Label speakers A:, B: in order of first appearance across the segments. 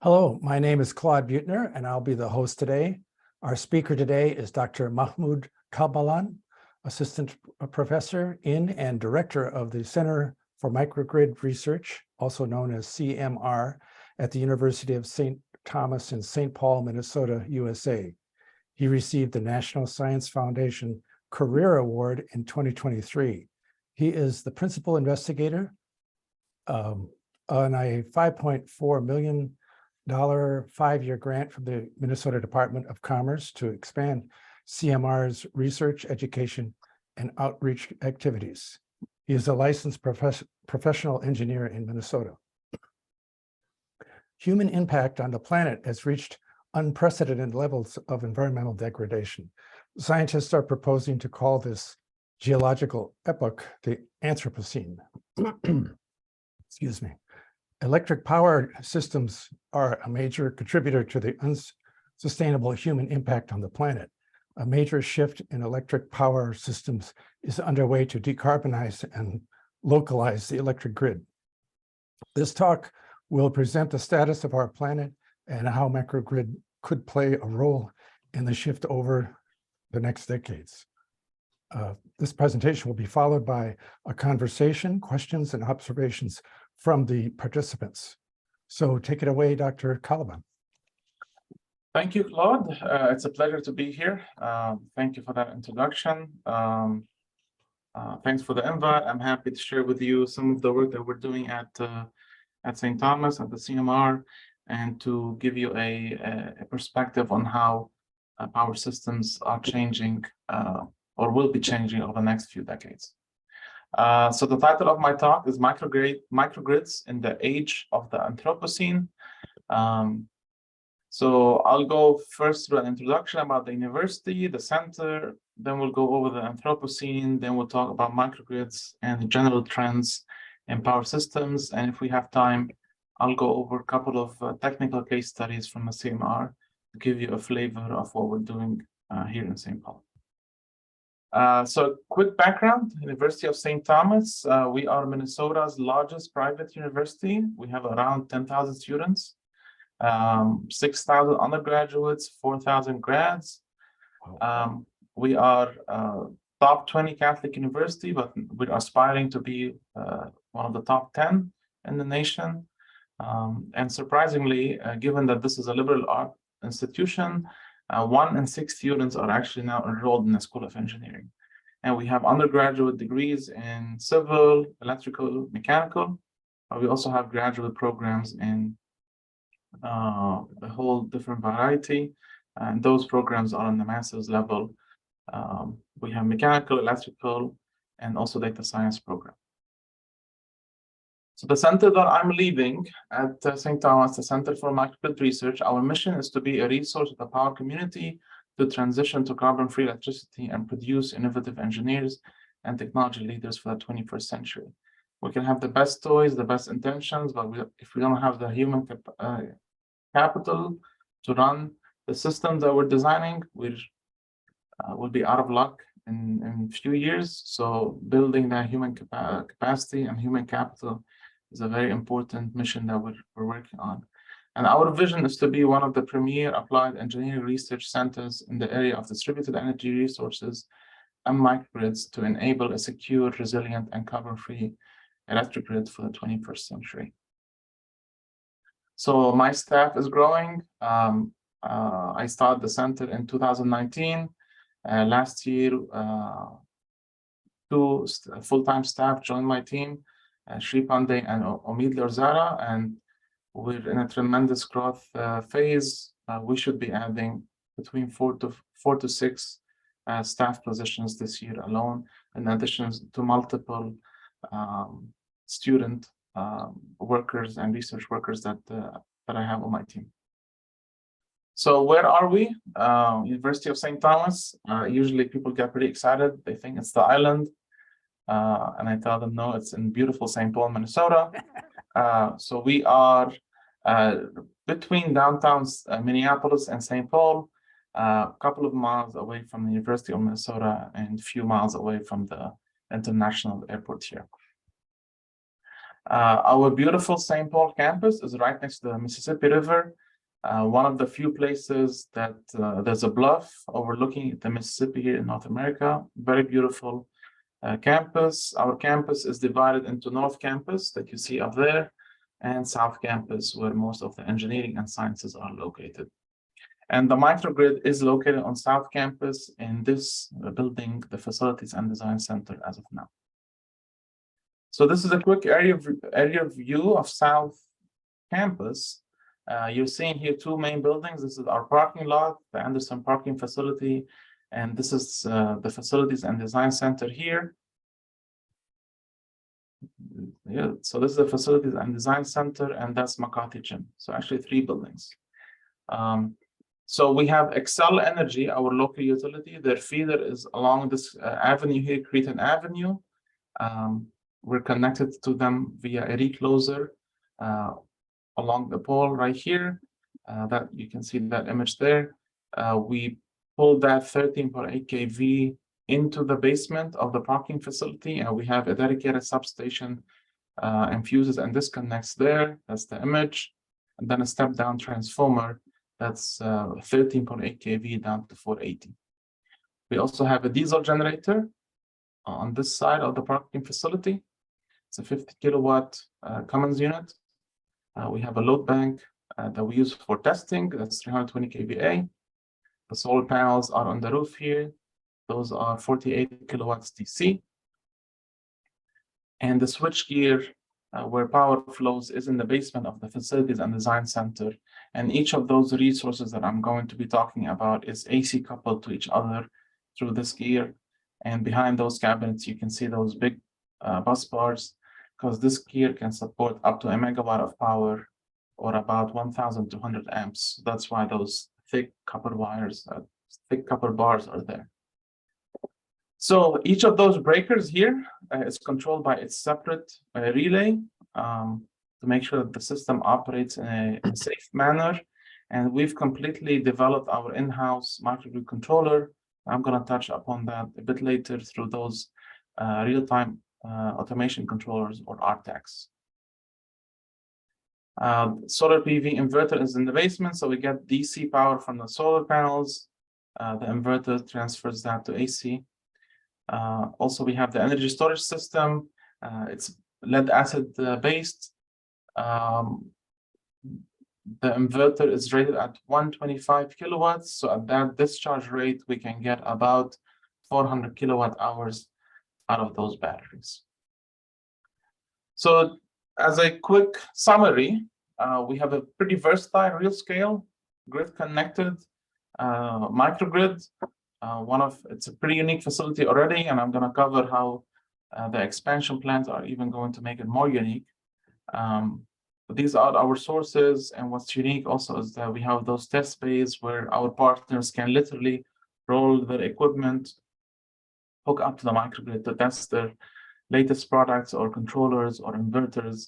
A: Hello, my name is Claude Buettner, and I'll be the host today. Our speaker today is Dr. Mahmoud Kabalan, Assistant Professor in and Director of the Center for Microgrid Research, also known as CMR, at the University of St. Thomas in St. Paul, Minnesota, USA. He received the National Science Foundation Career Award in 2023. He is the principal investigator on a $5.4 million five-year grant from the Minnesota Department of Commerce to expand CMR's research, education, and outreach activities. He is a licensed professional engineer in Minnesota. Human impact on the planet has reached unprecedented levels of environmental degradation. Scientists are proposing to call this geological epoch the Anthropocene. Excuse me. Electric power systems are a major contributor to the unsustainable human impact on the planet. A major shift in electric power systems is underway to decarbonize and localize the electric grid. This talk will present the status of our planet and how microgrid could play a role in the shift over the next decades. This presentation will be followed by a conversation, questions, and observations from the participants. So take it away, Dr. Kabalan.
B: Thank you, Claude. It's a pleasure to be here. Thank you for that introduction. Thanks for the invite. I'm happy to share with you some of the work that we're doing at St. Thomas, at the CMR, and to give you a perspective on how power systems are changing or will be changing over the next few decades. So the title of my talk is Microgrids in the Age of the Anthropocene. So I'll go first through an introduction about the university, the center, then we'll go over the Anthropocene, then we'll talk about microgrids and the general trends in power systems. And if we have time, I'll go over a couple of technical case studies from the CMR to give you a flavor of what we're doing here in St. Paul. So quick background, University of St. Thomas, we are Minnesota's largest private university. We have around 10,000 students, 6,000 undergraduates, 4,000 grads. We are top 20 Catholic university, but we're aspiring to be one of the top 10 in the nation. And surprisingly, given that this is a liberal art institution, 1 in 6 students are actually now enrolled in the School of Engineering. And we have undergraduate degrees in civil, electrical, mechanical. We also have graduate programs in a whole different variety. And those programs are on the master's level. We have mechanical, electrical, and also data science program. So the center that I'm leading at St. Thomas, the Center for Microgrid Research, our mission is to be a resource of the power community to transition to carbon-free electricity and produce innovative engineers and technology leaders for the 21st century. We can have the best toys, the best intentions, but if we don't have the human capital to run the systems that we're designing, we'll be out of luck in a few years. So building that human capacity and human capital is a very important mission that we're working on. And our vision is to be one of the premier applied engineering research centers in the area of distributed energy resources and microgrids to enable a secure, resilient, and carbon-free electric grid for the 21st century. So my staff is growing. I started the center in 2019. Last year, 2 full-time staff joined my team, Shri Pandey and Omid Lorzara, and we're in a tremendous growth phase. We should be adding between 4 to 6 staff positions this year alone, in addition to multiple student workers and research workers that I have on my team. So where are we? University of St. Thomas. Usually people get pretty excited. They think it's the island. And I tell them, no, it's in beautiful St. Paul, Minnesota. So we are between downtown Minneapolis and St. Paul, a couple of miles away from the University of Minnesota and a few miles away from the international airport here. Our beautiful St. Paul campus is right next to the Mississippi River. One of the few places that there's a bluff overlooking the Mississippi here in North America. Very beautiful campus. Our campus is divided into North Campus that you see up there and South Campus, where most of the engineering and sciences are located. And the microgrid is located on South Campus in this building, the Facilities and Design Center as of now. So this is a quick area view of South Campus. You're seeing here two main buildings. This is our parking lot, the Anderson Parking Facility, and this is the Facilities and Design Center here. Yeah, so this is the Facilities and Design Center, and that's McCarthy Gym. So actually 3 buildings. So we have Excel Energy, our local utility. Their feeder is along this avenue here, Cretan Avenue. We're connected to them via a recloser along the pole right here. That you can see that image there. We pulled that 13.8 kV into the basement of the parking facility, and we have a dedicated substation and fuses and disconnects there. That's the image. And then a step-down transformer that's 13.8 kV down to 480. We also have a diesel generator on this side of the parking facility. It's a 50 kilowatt Cummins unit. We have a load bank that we use for testing. That's 320 kVA. The solar panels are on the roof here. Those are 48 kilowatts DC. And the switchgear where power flows is in the basement of the Facilities and Design Center. And each of those resources that I'm going to be talking about is AC coupled to each other through this gear. And behind those cabinets, you can see those big bus bars, because this gear can support up to a megawatt of power or about 1,200 amps. That's why those thick copper wires, thick copper bars are there. So each of those breakers here is controlled by its separate relay to make sure that the system operates in a safe manner. And we've completely developed our in-house microgrid controller. I'm going to touch upon that a bit later through those real-time automation controllers, or RTACs. Solar PV inverter is in the basement, so we get DC power from the solar panels. The inverter transfers that to AC. Also, we have the energy storage system. It's lead acid based. The inverter is rated at 125 kilowatts. So at that discharge rate, we can get about 400 kilowatt hours out of those batteries. So as a quick summary, we have a pretty versatile real scale grid connected microgrid. It's a pretty unique facility already, and I'm going to cover how the expansion plans are even going to make it more unique. But these are our sources, and what's unique also is that we have those test bays where our partners can literally roll their equipment, hook up to the microgrid to test their latest products or controllers or inverters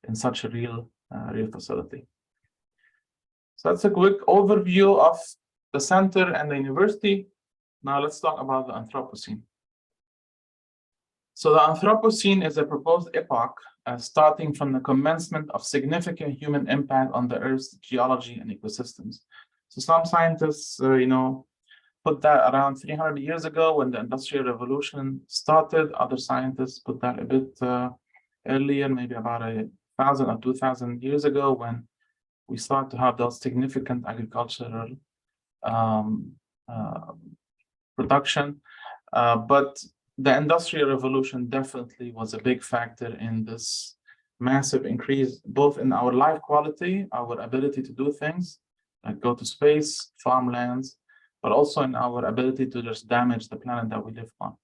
B: in such a real facility. So that's a quick overview of the center and the university. Now let's talk about the Anthropocene. So the Anthropocene is a proposed epoch starting from the commencement of significant human impact on the Earth's geology and ecosystems. So some scientists, put that around 300 years ago when the Industrial Revolution started. Other scientists put that a bit earlier, maybe about 1,000 or 2,000 years ago, when we start to have those significant agricultural production. But the Industrial Revolution definitely was a big factor in this massive increase, both in our life quality, our ability to do things, like go to space, farmlands, but also in our ability to just damage the planet that we live on.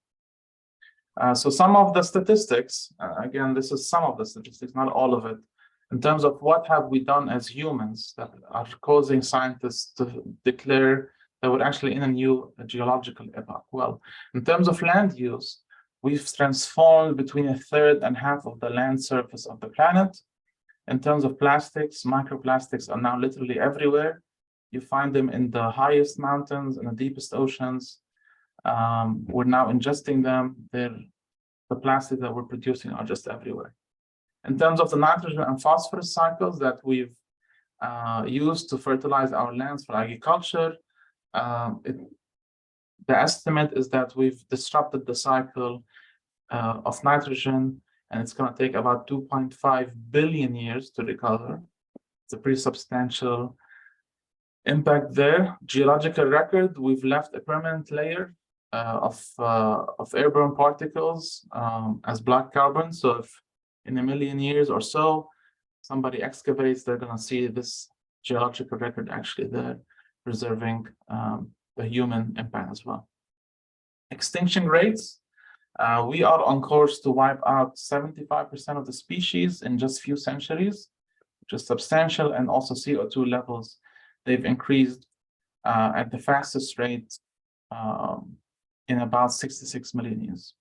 B: So some of the statistics, again, this is some of the statistics, not all of it, in terms of what have we done as humans that are causing scientists to declare that we're actually in a new geological epoch. Well, in terms of land use, we've transformed between 1/3 and half of the land surface of the planet. In terms of plastics, microplastics are now literally everywhere. You find them in the highest mountains, in the deepest oceans. We're now ingesting them. The plastic that we're producing are just everywhere. In terms of the nitrogen and phosphorus cycles that we've used to fertilize our lands for agriculture, the estimate is that we've disrupted the cycle of nitrogen, and it's going to take about 2.5 billion years to recover. It's a pretty substantial impact there. Geological record, we've left a permanent layer of airborne particles as black carbon. So if in a million years or so, somebody excavates, they're going to see this geological record actually there, preserving the human impact as well. Extinction rates, we are on course to wipe out 75% of the species in just a few centuries, which is substantial, and also CO2 levels, they've increased at the fastest rate in about 66 million years.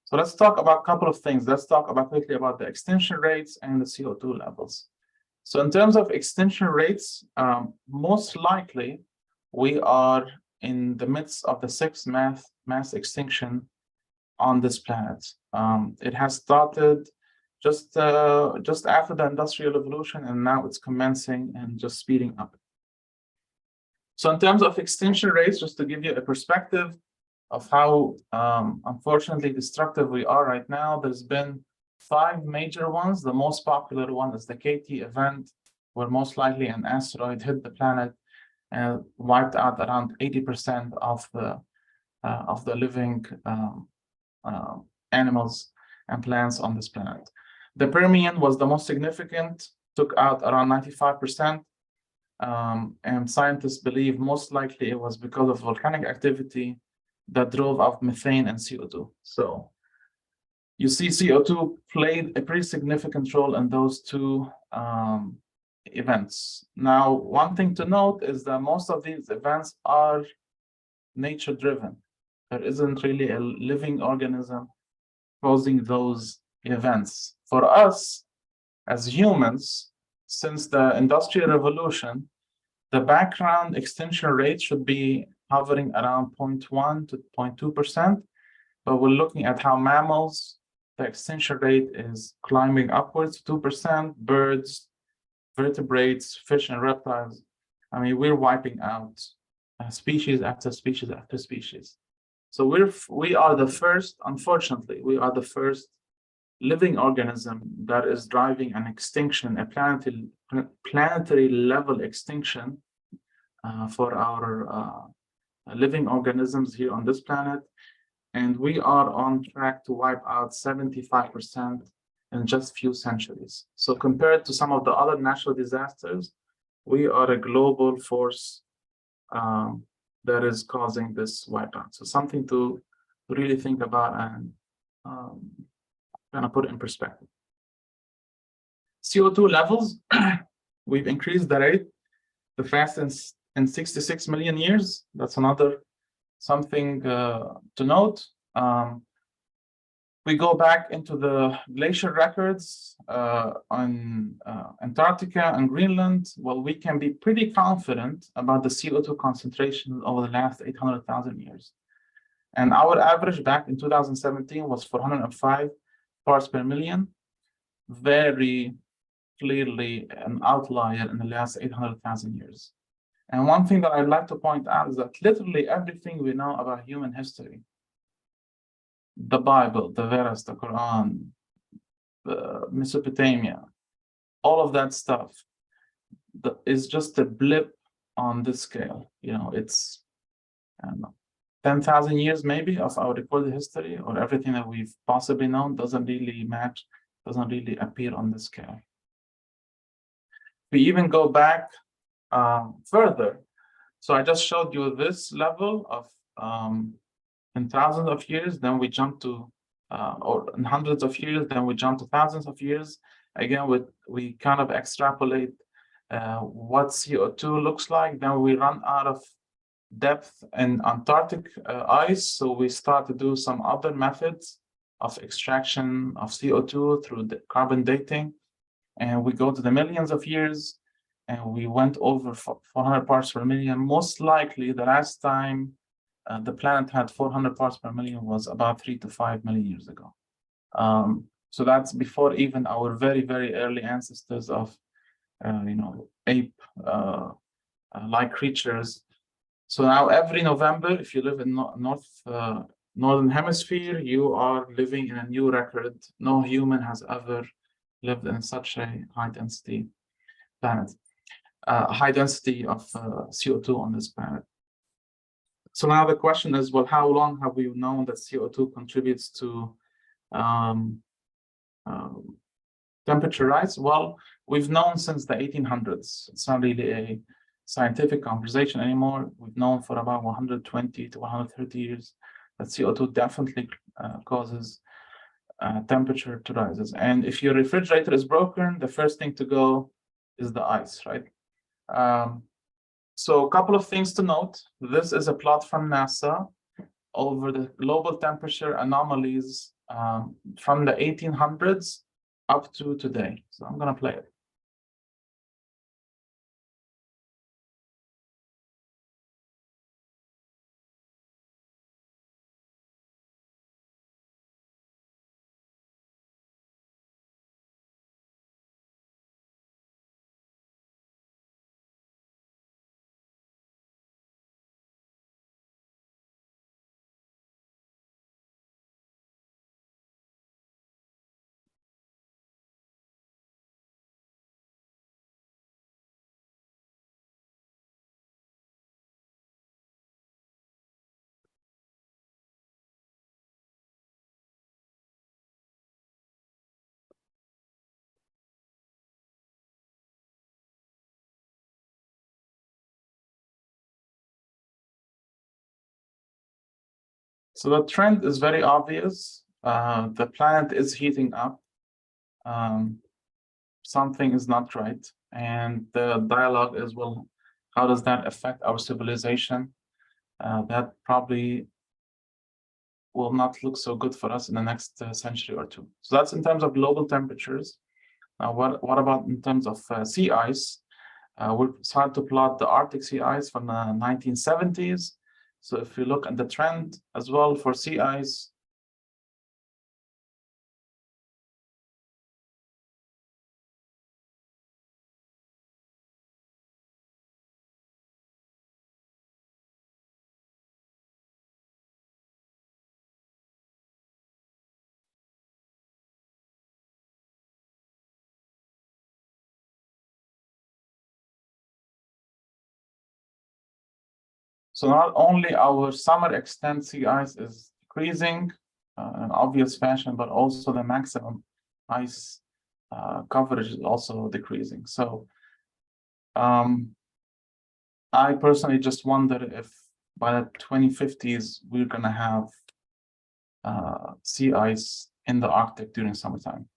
B: So let's talk about a couple of things. Let's talk quickly about the extinction rates and the CO2 levels. So in terms of extinction rates, most likely we are in the midst of the sixth mass extinction on this planet. It has started just after the Industrial Revolution, and now it's commencing and just speeding up. So in terms of extinction rates, just to give you a perspective of how unfortunately destructive we are right now, there's been 5 major ones. The most popular one is the KT event, where most likely an asteroid hit the planet and wiped out around 80% of the living animals and plants on this planet. The Permian was the most significant, took out around 95%. And scientists believe most likely it was because of volcanic activity that drove out methane and CO2. So you see CO2 played a pretty significant role in those 2 events. Now, one thing to note is that most of these events are nature driven. There isn't really a living organism causing those events. For us as humans, since the Industrial Revolution, the background extinction rate should be hovering around 0.1 to 0.2%, but we're looking at how mammals, the extinction rate is climbing upwards to 2%, birds, vertebrates, fish and reptiles. I mean, we're wiping out species after species after species. So we are the first, unfortunately, we are the first living organism that is driving an extinction, a planetary level extinction for our living organisms here on this planet. And we are on track to wipe out 75% in just a few centuries. So compared to some of the other natural disasters, we are a global force that is causing this wipeout. So something to really think about and kind of put it in perspective. CO2 levels, we've increased the rate the fastest in 66 million years. That's another something to note. We go back into the glacier records on Antarctica and Greenland. Well, we can be pretty confident about the CO2 concentration over the last 800,000 years. And our average back in 2017 was 405 parts per million, very clearly an outlier in the last 800,000 years. And one thing that I'd like to point out is that literally everything we know about human history, the Bible, the Vedas, the Quran, the Mesopotamia, all of that stuff is just a blip on this scale. You know, it's, I don't know, 10,000 years maybe of our recorded history, or everything that we've possibly known doesn't really match, doesn't really appear on this scale. We even go back further. So I just showed you this level of in thousands of years, then we jump to, or in hundreds of years, then we jump to thousands of years. Again, we kind of extrapolate what CO2 looks like. Then we run out of depth in Antarctic ice. So we start to do some other methods of extraction of CO2 through the carbon dating. And we go to the millions of years, and we went over 400 parts per million. Most likely the last time the planet had 400 parts per million was about 3 to 5 million years ago. So that's before even our very, very early ancestors of, ape-like creatures. So now every November, if you live in Northern Hemisphere, you are living in a new record. No human has ever lived in such a high density planet, high density of CO2 on this planet. So now the question is, well, how long have we known that CO2 contributes to temperature rise? Well, we've known since the 1800s. It's not really a scientific conversation anymore. We've known for about 120 to 130 years that CO2 definitely causes temperature to rises. And if your refrigerator is broken, the first thing to go is the ice, right? So a couple of things to note. This is a plot from NASA over the global temperature anomalies from the 1800s up to today. So I'm going to play it. So the trend is very obvious. The planet is heating up. Something is not right. And the dialogue is, well, how does that affect our civilization? That probably will not look so good for us in the next century or two. So that's in terms of global temperatures. Now, what about in terms of sea ice? We're starting to plot the Arctic sea ice from the 1970s. So if you look at the trend as well for sea ice, so not only our summer extent sea ice is decreasing in an obvious fashion, but also the maximum ice coverage is also decreasing. So I personally just wonder if by the 2050s, we're going to have sea ice in the Arctic during summertime.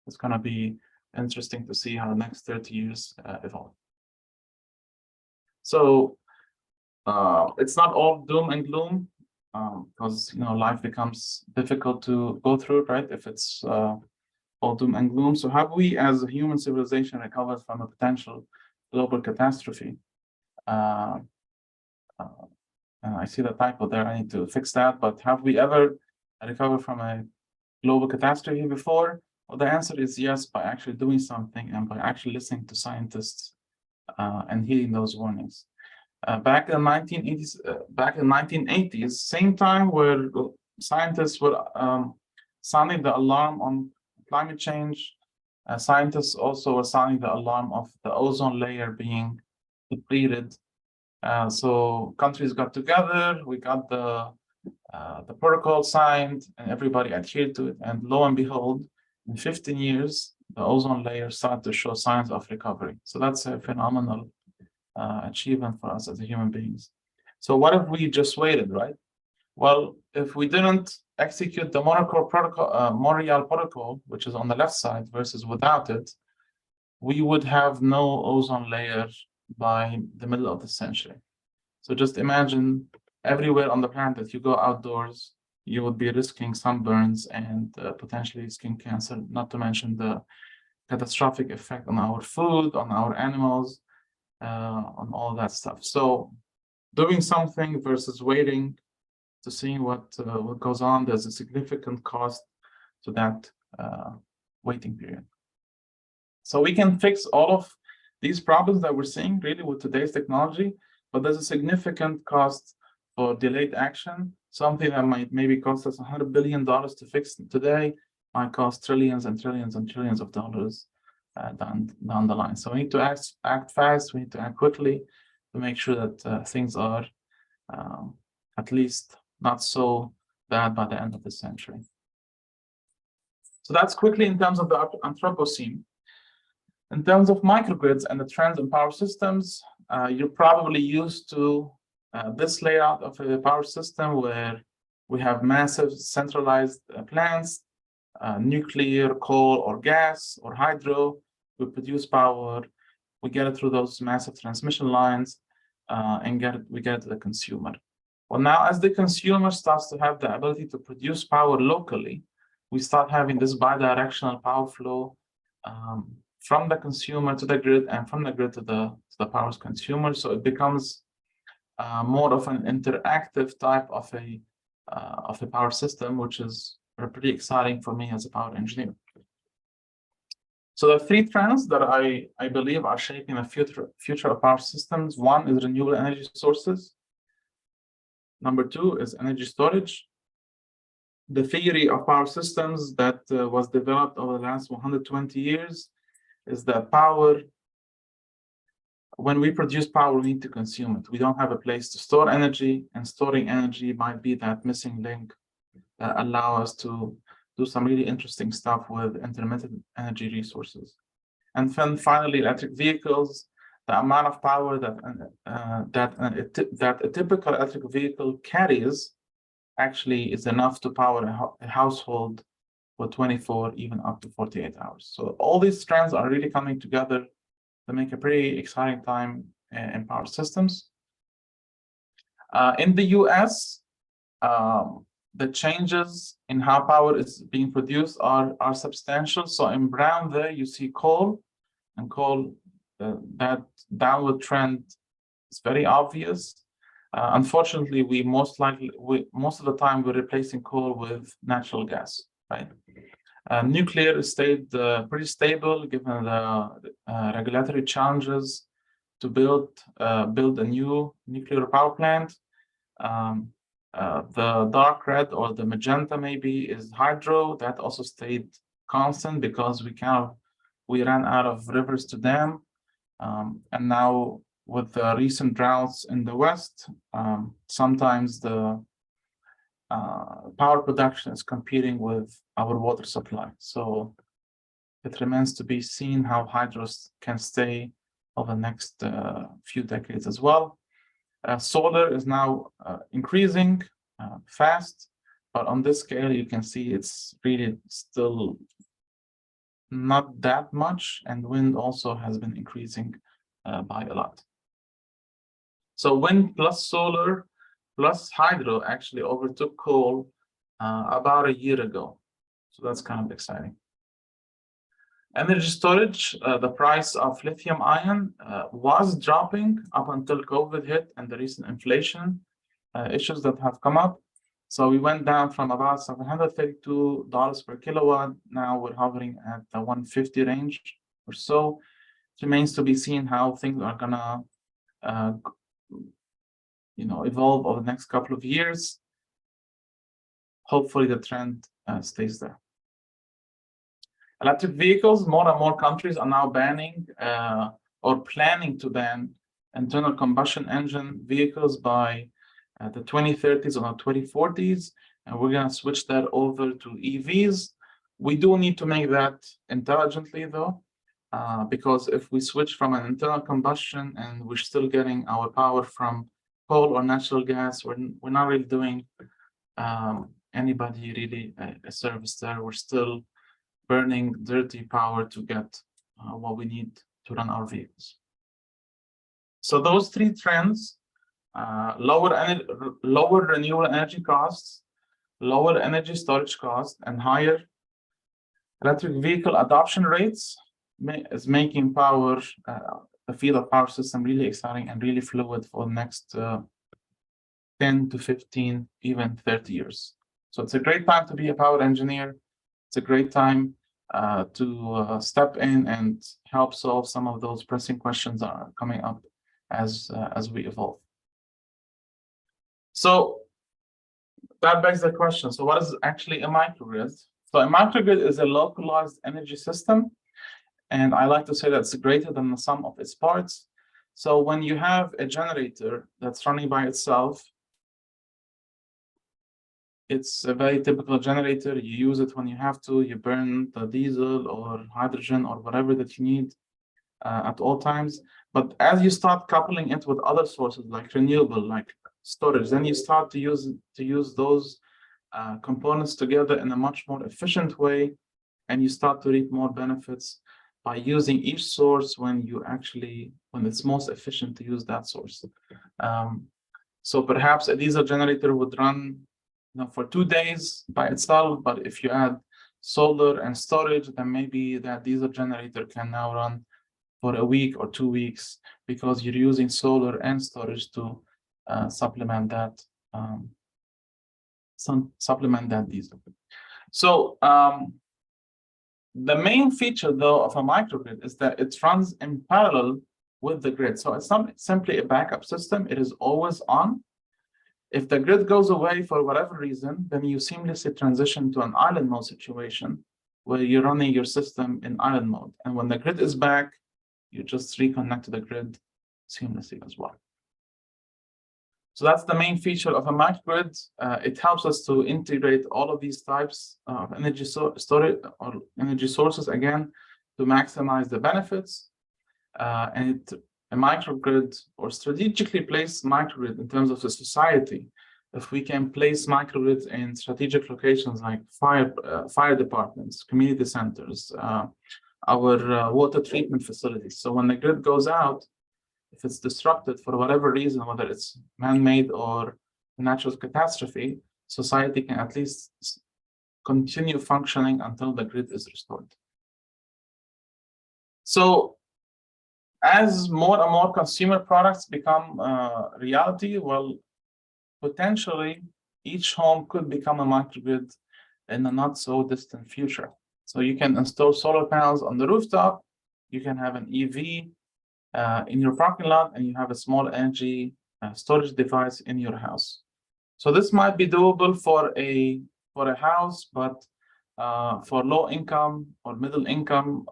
B: It's going to be interesting to see how the next 30 years evolve. So it's not all doom and gloom, because life becomes difficult to go through, right? If it's all doom and gloom. So have we, as a human civilization, recovered from a potential global catastrophe? I see the typo there. I need to fix that. But have we ever recovered from a global catastrophe before? Well, the answer is yes, by actually doing something and by actually listening to scientists and heeding those warnings. Back in the 1980s, same time where scientists were sounding the alarm on climate change, scientists also were sounding the alarm of the ozone layer being depleted. So countries got together, we got the protocol signed, and everybody adhered to it. And lo and behold, in 15 years, the ozone layer started to show signs of recovery. So that's a phenomenal achievement for us as human beings. So what if we just waited, right? Well, if we didn't execute the Montreal Protocol, which is on the left side, versus without it, we would have no ozone layer by the middle of the century. So just imagine everywhere on the planet that you go outdoors, you would be risking sunburns and potentially skin cancer, not to mention the catastrophic effect on our food, on our animals, on all that stuff. So doing something versus waiting to see what goes on, there's a significant cost to that waiting period. So we can fix all of these problems that we're seeing really with today's technology, but there's a significant cost for delayed action. Something that might maybe cost us $100 billion to fix today might cost trillions and trillions and trillions of dollars down the line. So we need to act fast. We need to act quickly to make sure that things are at least not so bad by the end of the century. So that's quickly in terms of the Anthropocene. In terms of microgrids and the trends in power systems, you're probably used to this layout of a power system where we have massive centralized plants, nuclear, coal, or gas, or hydro. We produce power, we get it through those massive transmission lines, and we get it to the consumer. Well, now as the consumer starts to have the ability to produce power locally, we start having this bidirectional power flow from the consumer to the grid and from the grid to the power consumer. So it becomes more of an interactive type of a power system, which is pretty exciting for me as a power engineer. So the three trends that I believe are shaping the future of power systems: one is renewable energy sources. Number two is energy storage. The theory of power systems that was developed over the last 120 years is that power, when we produce power, we need to consume it. We don't have a place to store energy, and storing energy might be that missing link that allow us to do some really interesting stuff with intermittent energy resources. And then finally, electric vehicles. The amount of power that a typical electric vehicle carries actually is enough to power a household for 24, even up to 48 hours. So all these trends are really coming together to make a pretty exciting time in power systems. In the US, the changes in how power is being produced are substantial. So in brown there, you see coal, and coal, that downward trend is very obvious. Unfortunately, most of the time we're replacing coal with natural gas, right? Nuclear stayed pretty stable given the regulatory challenges to build a new nuclear power plant. The dark red or the magenta maybe is hydro. That also stayed constant because we ran out of rivers to dam. And now with the recent droughts in the West, sometimes the power production is competing with our water supply. So it remains to be seen how hydros can stay over the next few decades as well. Solar is now increasing fast, but on this scale, you can see it's really still not that much, and wind also has been increasing by a lot. So wind plus solar plus hydro actually overtook coal about a year ago. So that's kind of exciting. Energy storage, the price of lithium ion was dropping up until COVID hit and the recent inflation issues that have come up. So we went down from about $732 per kilowatt. Now we're hovering at the 150 range or so. It remains to be seen how things are gonna evolve over the next couple of years. Hopefully the trend stays there. Electric vehicles, more and more countries are now banning or planning to ban internal combustion engine vehicles by the 2030s or 2040s, and we're going to switch that over to EVs. We do need to make that intelligently though, because if we switch from an internal combustion and we're still getting our power from coal or natural gas, we're not really doing anybody really a service there. We're still burning dirty power to get what we need to run our vehicles. So those three trends, lower renewable energy costs, lower energy storage costs, and higher electric vehicle adoption rates is making power, the field of power system really exciting and really fluid for the next 10 to 15, even 30 years. So it's a great time to be a power engineer. It's it's a great time to step in and help solve some of those pressing questions that are coming up as we evolve. So that begs the question, so what is actually a microgrid? So a microgrid is a localized energy system, and I like to say that's greater than the sum of its parts. So when you have a generator that's running by itself, it's a very typical generator. You use it when you have to, you burn the diesel or hydrogen or whatever that you need at all times. But as you start coupling it with other sources like renewable, like storage, then you start to use those components together in a much more efficient way, and you start to reap more benefits by using each source when it's most efficient to use that source. So perhaps a diesel generator would run for 2 days by itself, but if you add solar and storage, then maybe that diesel generator can now run for a week or 2 weeks because you're using solar and storage to supplement that diesel. So the main feature, though, of a microgrid is that it runs in parallel with the grid. So it's not simply a backup system. It is always on. If the grid goes away for whatever reason, then you seamlessly transition to an island mode situation where you're running your system in island mode. And when the grid is back, you just reconnect to the grid seamlessly as well. So that's the main feature of a microgrid. It helps us to integrate all of these types of energy storage or energy sources again to maximize the benefits. And a microgrid, or strategically placed microgrid in terms of the society, if we can place microgrids in strategic locations like fire departments, community centers, our water treatment facilities. So when the grid goes out, if it's disrupted for whatever reason, whether it's man-made or natural catastrophe, society can at least continue functioning until the grid is restored. So as more and more consumer products become reality, well, potentially each home could become a microgrid in a not so distant future. So you can install solar panels on the rooftop, you can have an EV in your parking lot, and you have a small energy storage device in your house. So this might be doable for a house, but for low income or middle income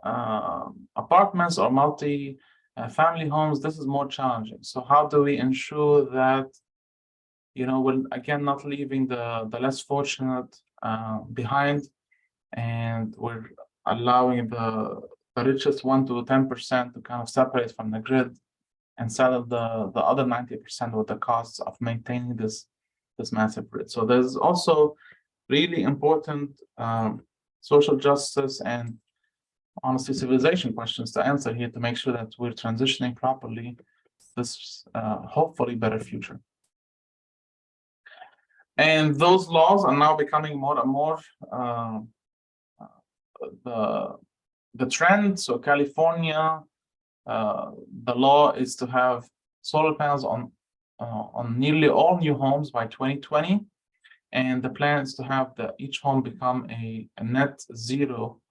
B: apartments or multi-family homes, this is more challenging. So how do we ensure that we're again not leaving the less fortunate behind, and we're allowing the richest 1 to 10% to kind of separate from the grid and settle the other 90% with the costs of maintaining this massive grid. So there's also really important social justice and honestly civilization questions to answer here to make sure that we're transitioning properly this hopefully better future. And those laws are now becoming more and more the trend. So California, the law is to have solar panels on nearly all new homes by 2020, and the plan is to have each home become a net zero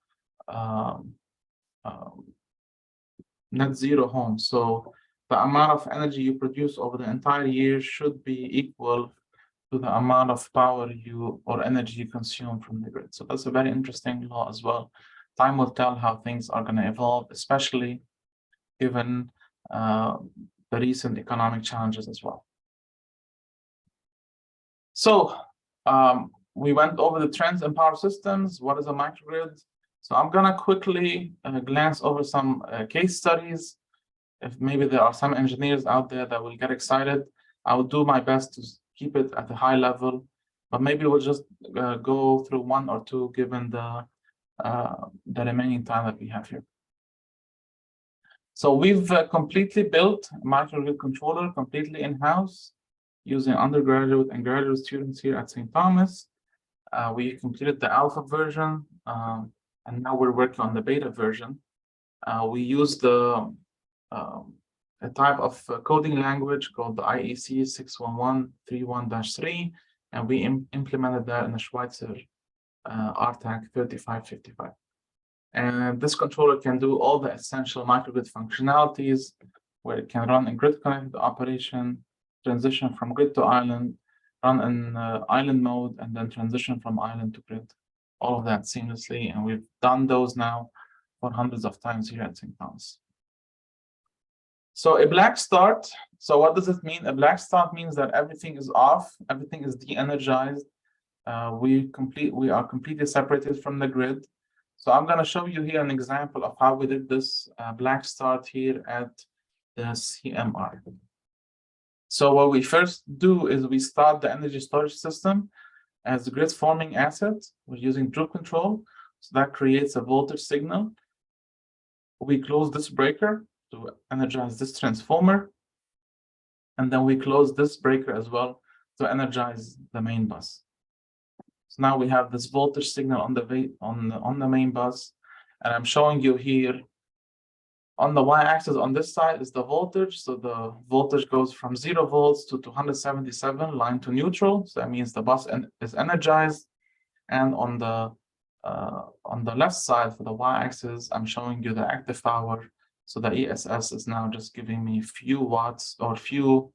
B: home. So the amount of energy you produce over the entire year should be equal to the amount of power or energy you consume from the grid. So that's a very interesting law as well. Time will tell how things are going to evolve, especially given the recent economic challenges as well. So we went over the trends in power systems. What is a microgrid? So I'm going to quickly glance over some case studies. If maybe there are some engineers out there that will get excited, I will do my best to keep it at a high level, but maybe we'll just go through 1 or 2 given the remaining time that we have here. So we've completely built a microgrid controller completely in-house using undergraduate and graduate students here at St. Thomas. We completed the alpha version, and now we're working on the beta version. We used a type of coding language called the IEC 61131-3, and we implemented that in the Schweitzer RTAC 3555. And this controller can do all the essential microgrid functionalities, where it can run in grid connected operation, transition from grid to island, run in island mode, and then transition from island to grid. All of that seamlessly, and we've done those now for hundreds of times here at St. Thomas. So a black start. So what does it mean? A black start means that everything is off, everything is de-energized. We are completely separated from the grid. So I'm going to show you here an example of how we did this black start here at the CMR. So what we first do is we start the energy storage system as a grid forming asset. We're using droop control. So that creates a voltage signal. We close this breaker to energize this transformer. And then we close this breaker as well to energize the main bus. So now we have this voltage signal on the main bus, and I'm showing you here on the y-axis on this side is the voltage. So the voltage goes from 0 volts to 277 line to neutral. So that means the bus is energized. And on the left side for the y-axis, I'm showing you the active power. So the ESS is now just giving me few watts or few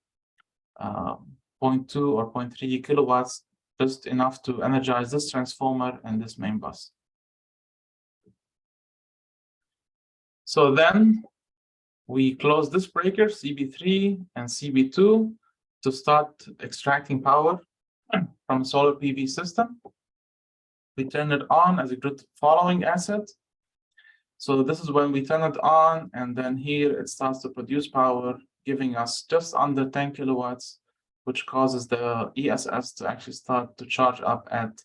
B: 0.2 or 0.3 kilowatts, just enough to energize this transformer and this main bus. So then we close this breaker, CB3 and CB2, to start extracting power from a solar PV system. We turn it on as a grid following asset. So this is when we turn it on, and then here it starts to produce power, giving us just under 10 kilowatts, which causes the ESS to actually start to charge up at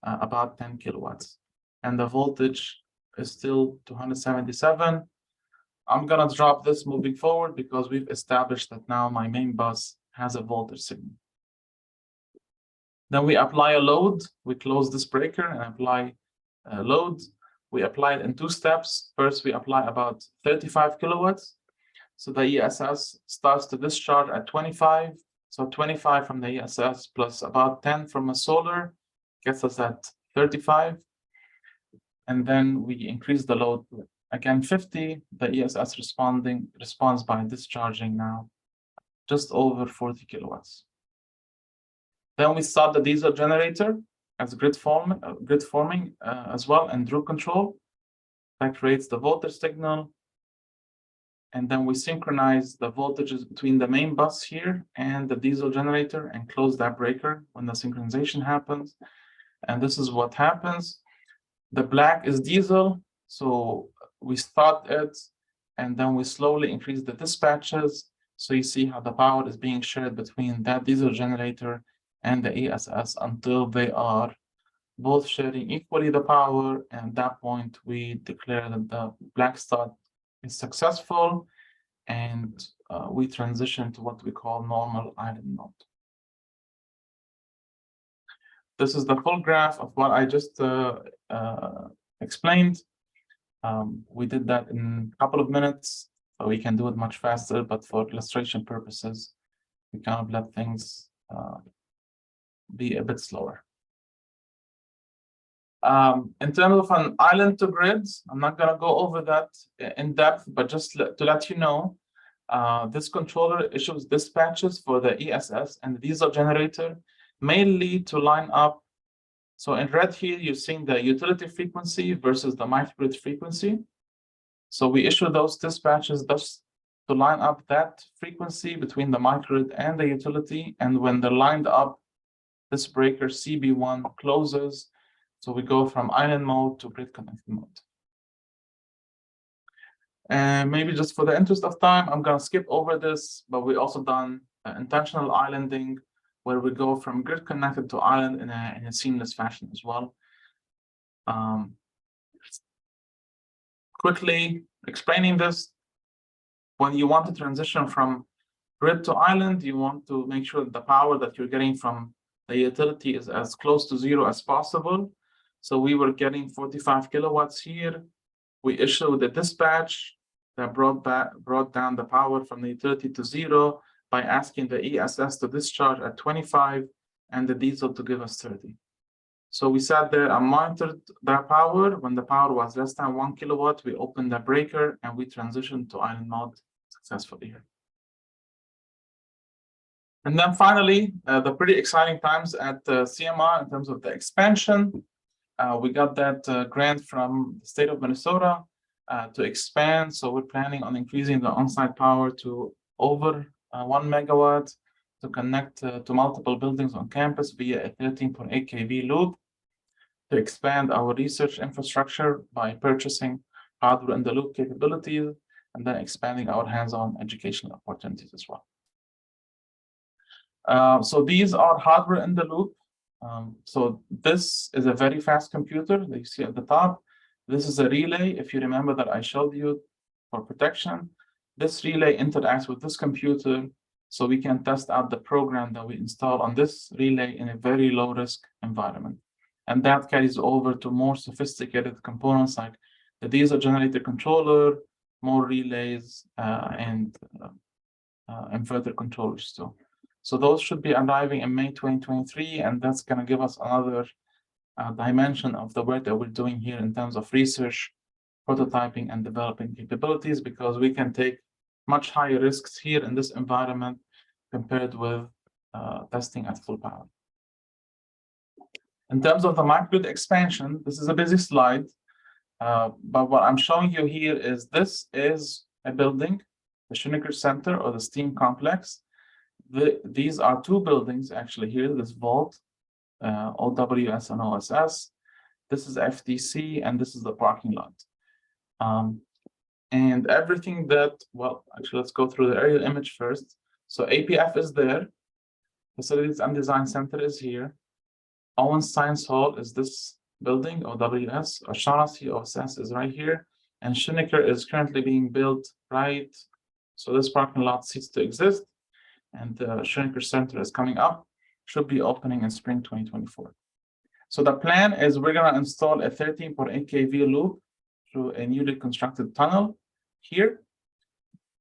B: about 10 kilowatts. And the voltage is still 277. I'm going to drop this moving forward because we've established that now my main bus has a voltage signal. Then we apply a load. We close this breaker and apply a load. We apply it in 2 steps. First, we apply about 35 kilowatts. So the ESS starts to discharge at 25. So 25 from the ESS plus about 10 from a solar gets us at 35. And then we increase the load again 50. The ESS responds by discharging now just over 40 kilowatts. Then we start the diesel generator as grid forming as well, and droop control. That creates the voltage signal. And then we synchronize the voltages between the main bus here and the diesel generator and close that breaker when the synchronization happens. And this is what happens. The black is diesel. So we start it, and then we slowly increase the dispatches. So you see how the power is being shared between that diesel generator and the ESS until they are both sharing equally the power. And at that point, we declare that the black start is successful, and we transition to what we call normal island mode. This is the full graph of what I just explained. We did that in a couple of minutes, so we can do it much faster, but for illustration purposes, we kind of let things be a bit slower. In terms of an island to grids, I'm not going to go over that in depth, but just to let you know, this controller issues dispatches for the ESS and the diesel generator, mainly to line up. So in red here, you're seeing the utility frequency versus the microgrid frequency. So we issue those dispatches just to line up that frequency between the microgrid and the utility. And when they're lined up, this breaker CB1 closes. So we go from island mode to grid connected mode. And maybe just for the interest of time, I'm going to skip over this, but we also done intentional islanding, where we go from grid connected to island in a seamless fashion as well. Quickly explaining this, when you want to transition from grid to island, you want to make sure that the power that you're getting from the utility is as close to 0 as possible. So we were getting 45 kilowatts here. We issued a dispatch that brought down the power from the utility to 0 by asking the ESS to discharge at 25 and the diesel to give us 30. So we sat there and monitored that power. When the power was less than 1 kilowatt, we opened the breaker and we transitioned to island mode successfully here. And then finally, the pretty exciting times at CMR in terms of the expansion. We got that grant from the state of Minnesota to expand. So we're planning on increasing the on-site power to over 1 megawatt to connect to multiple buildings on campus via a 13.8 kV loop, to expand our research infrastructure by purchasing hardware in the loop capabilities, and then expanding our hands-on educational opportunities as well. So these are hardware in the loop. So this is a very fast computer that you see at the top. This is a relay, if you remember, that I showed you for protection. This relay interacts with this computer, so we can test out the program that we install on this relay in a very low-risk environment. And that carries over to more sophisticated components like the diesel generator controller, more relays, and inverter controllers too. So those should be arriving in May 2023, and that's going to give us another dimension of the work that we're doing here in terms of research, prototyping, and developing capabilities, because we can take much higher risks here in this environment compared with testing at full power. In terms of the microgrid expansion, this is a busy slide, but what I'm showing you here is this is a building, the Schoenecker Center or the STEAM complex. These are two buildings actually here, this vault, OWS and OSS. This is FTC, and this is the parking lot. And everything that, well, actually, let's go through the aerial image first. So APF is there. Facilities and Design Center is here. Owens Science Hall is this building, OWS. O'Shaughnessy, OSS is right here. And Schoenecker is currently being built right. So this parking lot ceased to exist. And the Schoenecker Center is coming up, should be opening in spring 2024. So the plan is we're going to install a 13.8 kV loop through a newly constructed tunnel here.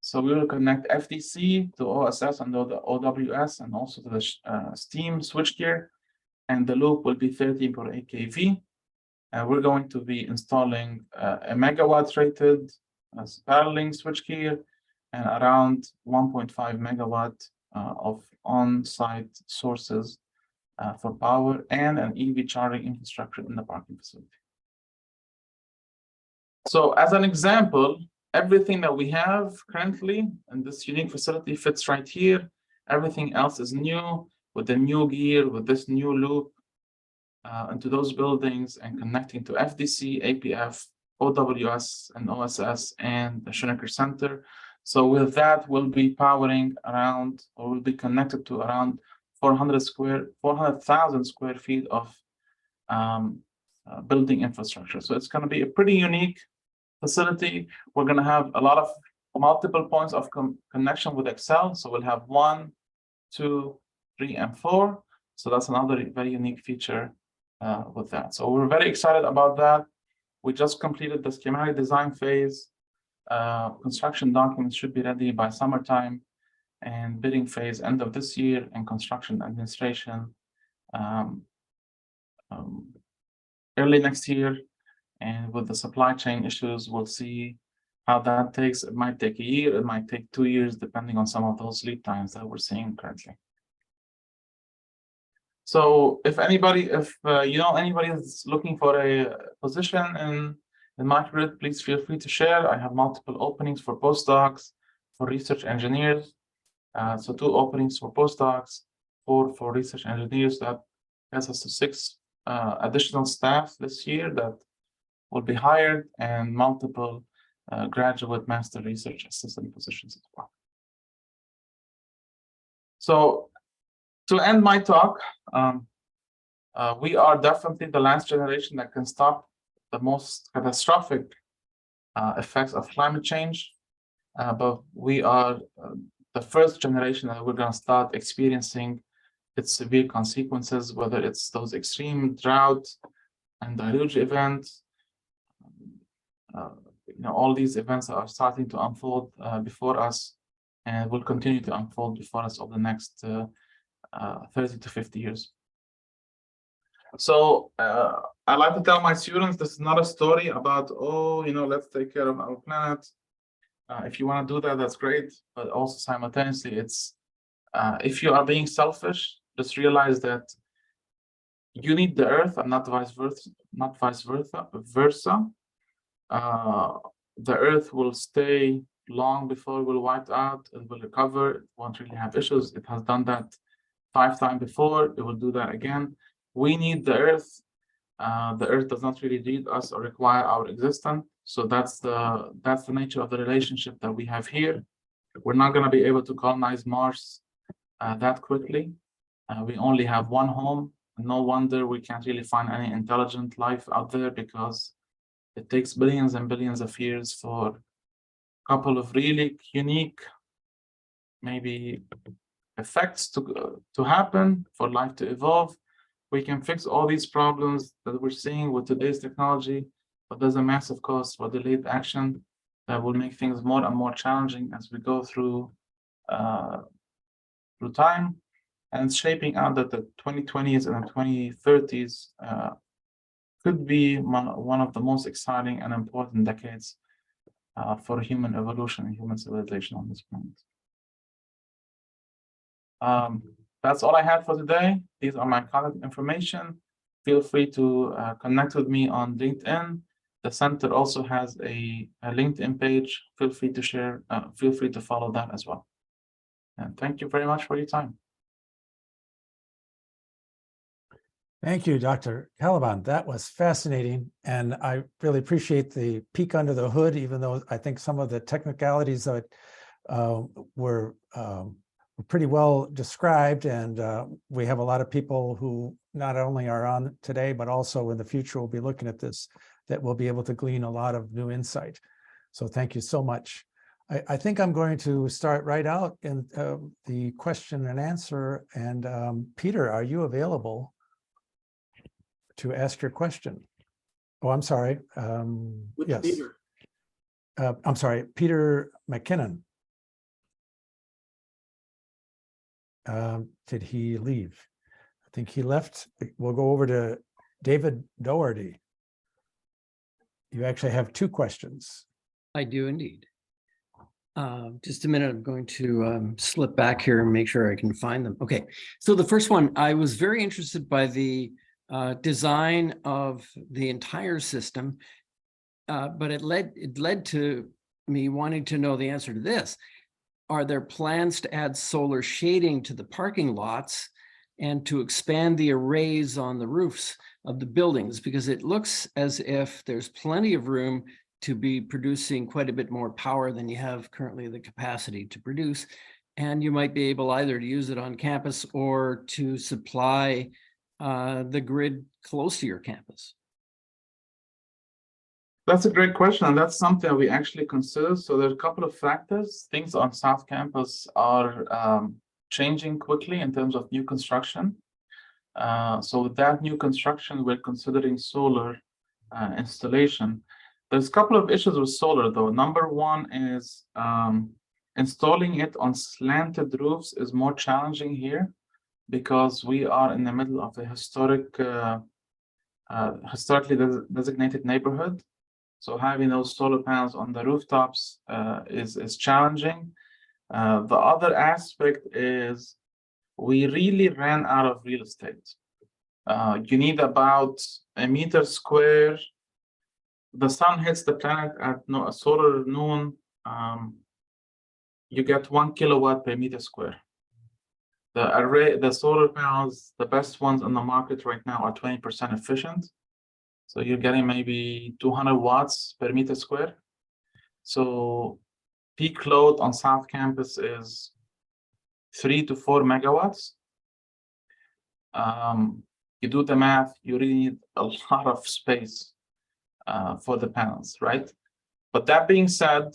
B: So we will connect FDC to OSS and the OWS and also to the STEAM switchgear. And the loop will be 13.8 kV. We're going to be installing a megawatt rated paralleling switchgear and around 1.5 megawatt of on-site sources for power and an EV charging infrastructure in the parking facility. So as an example, everything that we have currently in this unique facility fits right here. Everything else is new, with the new gear, with this new loop into those buildings and connecting to FDC, APF, OWS, and OSS, and the Schoenecker Center. So with that, we'll be powering around, or we'll be connected to around 400,000 square feet of building infrastructure. So it's going to be a pretty unique facility. We're going to have a lot of multiple points of connection with Excel. So we'll have 1, 2, 3, and 4. So that's another very unique feature with that. So we're very excited about that. We just completed the schematic design phase. Construction documents should be ready by summertime, and bidding phase end of this year, and construction administration early next year. And with the supply chain issues, we'll see how that takes. It might take a year, it might take 2 years, depending on some of those lead times that we're seeing currently. So if anybody, you know anybody is looking for a position in microgrid, please feel free to share. I have multiple openings for postdocs, for research engineers. So 2 openings for postdocs, 4 for research engineers. That gets us to 6 additional staff this year that will be hired, and multiple graduate master research assistant positions as well. So to end my talk, we are definitely the last generation that can stop the most catastrophic effects of climate change, but we are the first generation that we're going to start experiencing its severe consequences, whether it's those extreme drought and deluge events. You know, all these events are starting to unfold before us, and will continue to unfold before us over the next 30 to 50 years. So I like to tell my students, this is not a story about, oh, let's take care of our planet. If you want to do that, that's great. But also simultaneously, it's if you are being selfish, just realize that you need the earth and not vice versa. Not vice versa. The earth will stay long before it will wipe out. It will recover. It won't really have issues. It has done that 5 times before. It will do that again. We need the earth. The earth does not really need us or require our existence. So that's the nature of the relationship that we have here. We're not going to be able to colonize Mars that quickly. We only have one home. No wonder we can't really find any intelligent life out there, because it takes billions and billions of years for a couple of really unique, maybe, effects to happen, for life to evolve. We can fix all these problems that we're seeing with today's technology, but there's a massive cost for delayed action that will make things more and more challenging as we go through time. And it's shaping out that the 2020s and the 2030s could be one of the most exciting and important decades for human evolution and human civilization on this planet. That's all I had for today. These are my contact information. Feel free to connect with me on LinkedIn. The center also has a LinkedIn page. Feel free to share, feel free to follow that as well. And thank you very much for your time.
A: Thank you, Dr. Kabalan. That was fascinating. And I really appreciate the peek under the hood, even though I think some of the technicalities of it were pretty well described. And we have a lot of people who not only are on today, but also in the future will be looking at this, that will be able to glean a lot of new insight. So thank you so much. I think I'm going to start right out in the question and answer. And Peter, are you available to ask your question? Oh, I'm sorry. Yes.
C: Peter?
A: I'm sorry, Peter McKinnon. Did he leave? I think he left. We'll go over to David Doherty. You actually have 2 questions.
C: I do indeed. Just a minute, I'm going to slip back here and make sure I can find them. Okay, so the first one, I was very interested by the design of the entire system, but it led to me wanting to know the answer to this. Are there plans to add solar shading to the parking lots and to expand the arrays on the roofs of the buildings? Because it looks as if there's plenty of room to be producing quite a bit more power than you have currently the capacity to produce. And you might be able either to use it on campus or to supply the grid close to your campus.
B: That's a great question, and that's something we actually consider. So there's a couple of factors. Things on South Campus are changing quickly in terms of new construction. So with that new construction, we're considering solar installation. There's a couple of issues with solar, though. Number one is installing it on slanted roofs is more challenging here, because we are in the middle of a historically designated neighborhood. So having those solar panels on the rooftops is challenging. The other aspect is we really ran out of real estate. You need about a meter square. The sun hits the planet at a solar noon. You get 1 kilowatt per meter square. The solar panels, the best ones on the market right now, are 20% efficient. So you're getting maybe 200 watts per meter square. So peak load on South Campus is 3 to 4 megawatts. You do the math, you really need a lot of space for the panels, right? But that being said,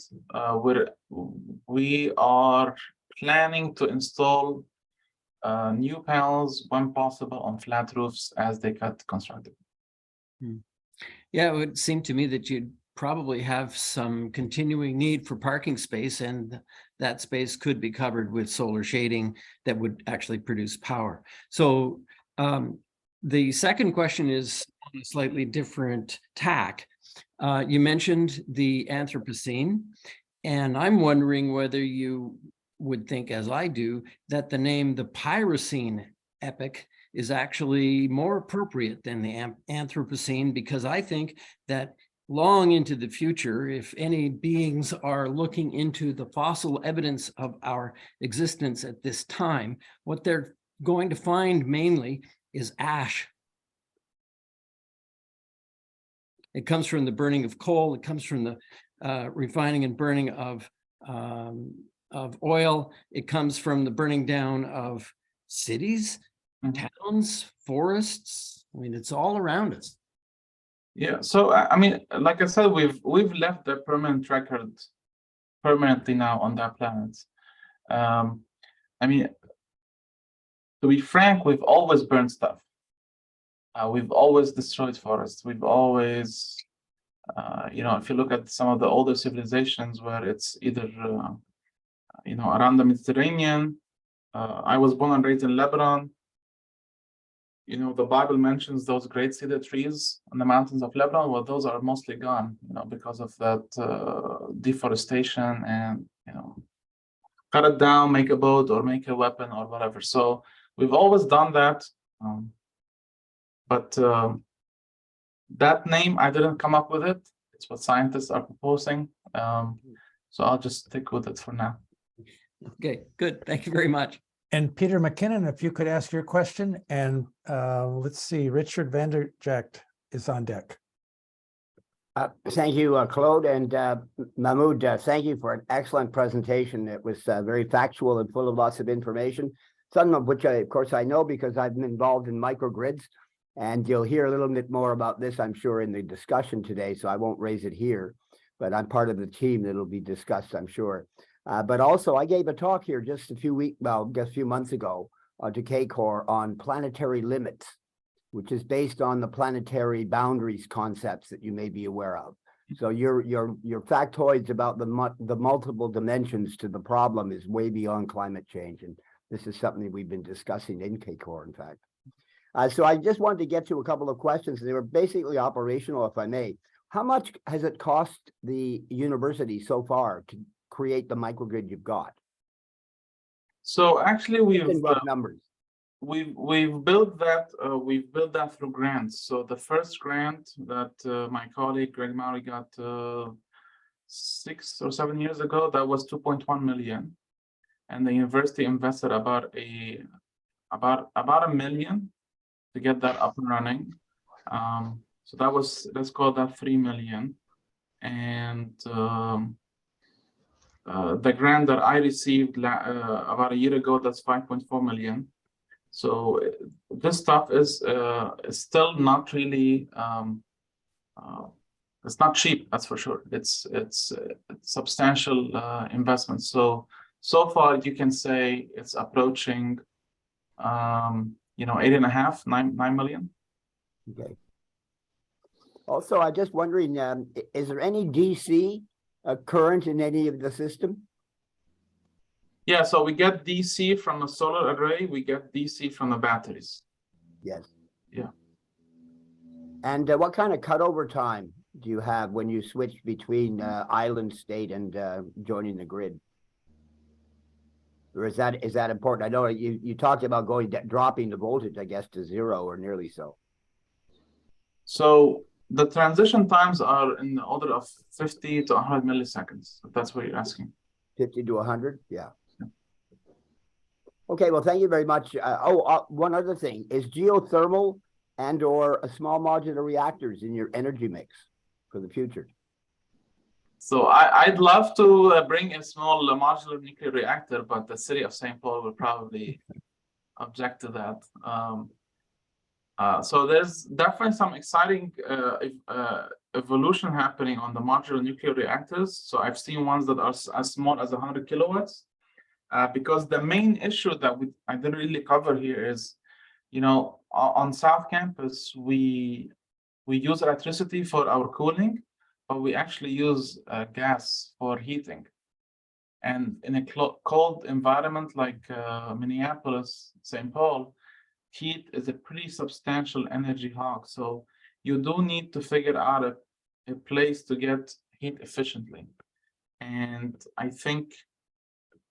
B: we are planning to install new panels when possible on flat roofs as they get constructed.
C: Yeah, it would seem to me that you'd probably have some continuing need for parking space, and that space could be covered with solar shading that would actually produce power. So The second question is on a slightly different tack. You mentioned the Anthropocene, and I'm wondering whether you would think, as I do, that the name the Pyrocene epoch is actually more appropriate than the Anthropocene, because I think that long into the future, if any beings are looking into the fossil evidence of our existence at this time, what they're going to find mainly is ash. It comes from the burning of coal. It comes from the refining and burning of oil. It comes from the burning down of cities, towns, forests. I mean, it's all around us.
B: Yeah. So I mean, like I said, we've left the permanent record permanently now on that planet. I mean, to be frank, we've always burned stuff. We've always destroyed forests. We've always, if you look at some of the older civilizations where it's either, around the Mediterranean. I was born and raised in Lebanon. The Bible mentions those great cedar trees on the mountains of Lebanon. Well, those are mostly gone, because of that deforestation and, cut it down, make a boat or make a weapon or whatever. So we've always done that. But that name, I didn't come up with it. It's what scientists are proposing. So I'll just stick with it for now.
C: Okay, good. Thank you very much.
A: And Peter McKinnon, if you could ask your question, and let's see, Richard Vanderjagt is on deck.
D: Thank you, Claude, and Mahmoud, thank you for an excellent presentation. It was very factual and full of lots of information, some of which, of course, I know because I've been involved in microgrids, and you'll hear a little bit more about this, I'm sure, in the discussion today, so I won't raise it here, but I'm part of the team that'll be discussed, I'm sure. But also, I gave a talk here just a few months ago to KCOR on planetary limits, which is based on the planetary boundaries concepts that you may be aware of. So your factoids about the multiple dimensions to the problem is way beyond climate change, and this is something we've been discussing in KCOR, in fact. So I just wanted to get to a couple of questions. They were basically operational, if I may. How much has it cost the university so far to create the microgrid you've got?
B: So actually, we've
D: numbers.
B: We've built that through grants. So the first grant that my colleague Greg Maury got 6 or 7 years ago, that was 2.1 million, and the university invested about $1 million to get that up and running. So let's call that 3 million, and the grant that I received about a year ago, that's 5.4 million. So this stuff is still not really, it's not cheap, that's for sure. It's substantial investment. So far you can say it's approaching, 8.5, 9 million.
D: Okay. Also, I'm just wondering, is there any DC current in any of the system?
B: Yeah, so we get DC from a solar array, we get DC from the batteries.
D: Yes.
B: Yeah.
D: And what kind of cutover time do you have when you switch between island state and joining the grid? Or is that important? I know you talked about dropping the voltage, I guess, to 0 or nearly so. So
B: the transition times are in the order of 50 to 100 milliseconds, if that's what you're asking.
D: 50 to 100? Yeah. Okay, well, thank you very much. One other thing, is geothermal and or a small modular reactors in your energy mix for the future?
B: So I'd love to bring a small modular nuclear reactor, but the city of St. Paul will probably object to that. So there's definitely some exciting evolution happening on the modular nuclear reactors. So I've seen ones that are as small as 100 kilowatts. Because the main issue that I didn't really cover here is, on South Campus, we use electricity for our cooling, but we actually use gas for heating. And in a cold environment like Minneapolis, St. Paul, heat is a pretty substantial energy hog. So you do need to figure out a place to get heat efficiently. And I think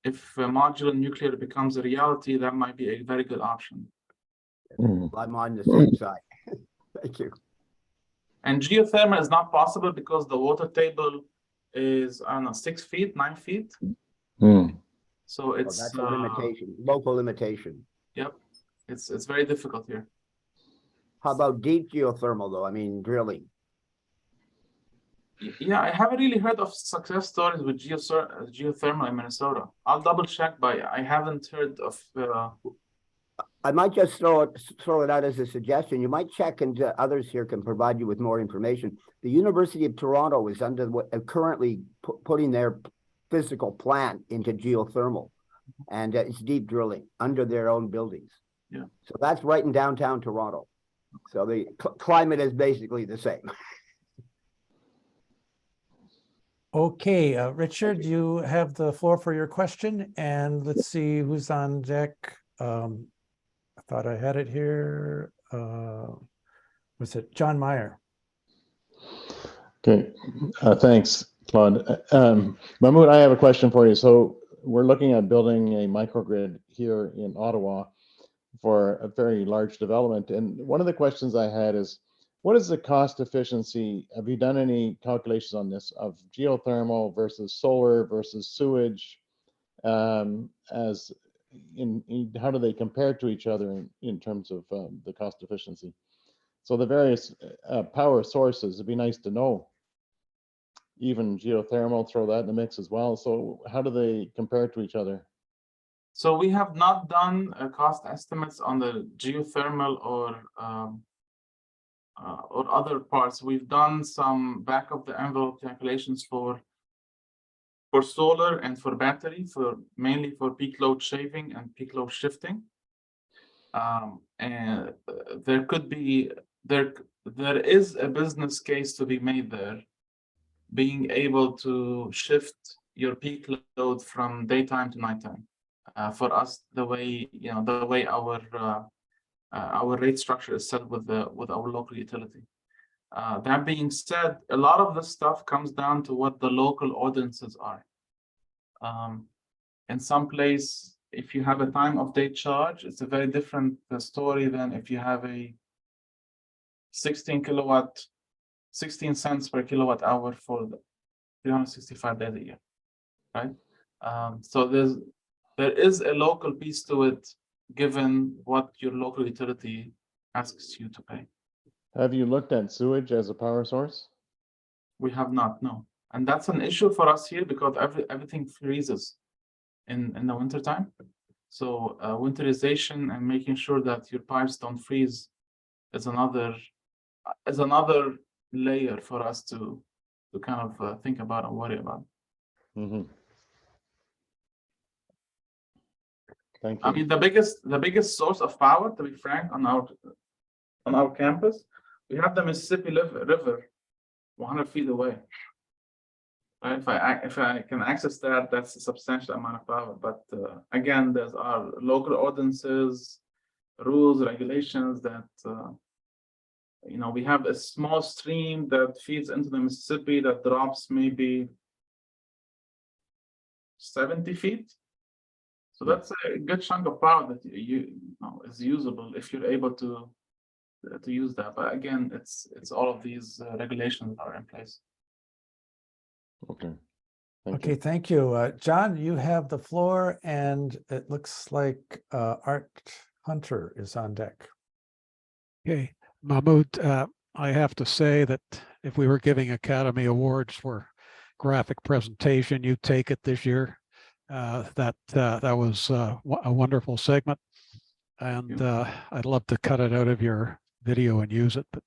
B: if modular nuclear becomes a reality, that might be a very good option.
D: I'm on the same side. Thank you.
B: And geothermal is not possible because the water table is, I don't know, 6 feet, 9 feet. So
D: Well,
B: it's
D: that's a limitation, local limitation.
B: yep, it's very difficult here.
D: How about deep geothermal though? I mean, drilling.
B: Yeah, I haven't really heard of success stories with geothermal in Minnesota. I'll double check, but I haven't heard of.
D: I might just throw it out as a suggestion. You might check, and others here can provide you with more information. The University of Toronto is currently putting their physical plant into geothermal, and it's deep drilling under their own buildings.
B: Yeah.
D: So that's right in downtown Toronto. So the climate is basically the same.
A: Okay, Richard, you have the floor for your question, and let's see who's on deck. I thought I had it here. Was it John Meyer?
E: Okay, thanks, Claude. Mahmoud, I have a question for you. So we're looking at building a microgrid here in Ottawa for a very large development. And one of the questions I had is, what is the cost efficiency? Have you done any calculations on this of geothermal versus solar versus sewage? As in how do they compare to each other in terms of the cost efficiency? So the various power sources, it'd be nice to know. Even geothermal, throw that in the mix as well. So how do they compare to each other?
B: So we have not done cost estimates on the geothermal or other parts. We've done some back of the envelope calculations for solar and for battery, mainly for peak load shaving and peak load shifting. And there could be there is a business case to be made there, being able to shift your peak load from daytime to nighttime. For us, the way our rate structure is set with our local utility. That being said, a lot of this stuff comes down to what the local ordinances are. In some place, if you have a time of day charge, it's a very different story than if you have a 16 cents per kilowatt hour for 365 days a year, right? So there is a local piece to it, given what your local utility asks you to pay.
E: Have you looked at sewage as a power source?
B: We have not, no. And that's an issue for us here because everything freezes in the wintertime. So winterization and making sure that your pipes don't freeze is another layer for us to kind of think about and worry about.
E: Thank you.
B: I mean, the biggest source of power, to be frank, on our campus, we have the Mississippi River 100 feet away. Right? If I can access that, that's a substantial amount of power. But again, there's our local ordinances, rules, regulations that we have a small stream that feeds into the Mississippi that drops maybe 70 feet. So that's a good chunk of power that is usable if you're able to use that. But again, it's all of these regulations that are in place.
E: Okay.
A: Okay, thank you. John, you have the floor, and it looks like Art Hunter is on deck.
F: Okay, Mahmoud, I have to say that if we were giving Academy Awards for graphic presentation, you take it this year. That was a wonderful segment, and I'd love to cut it out of your video and use it, but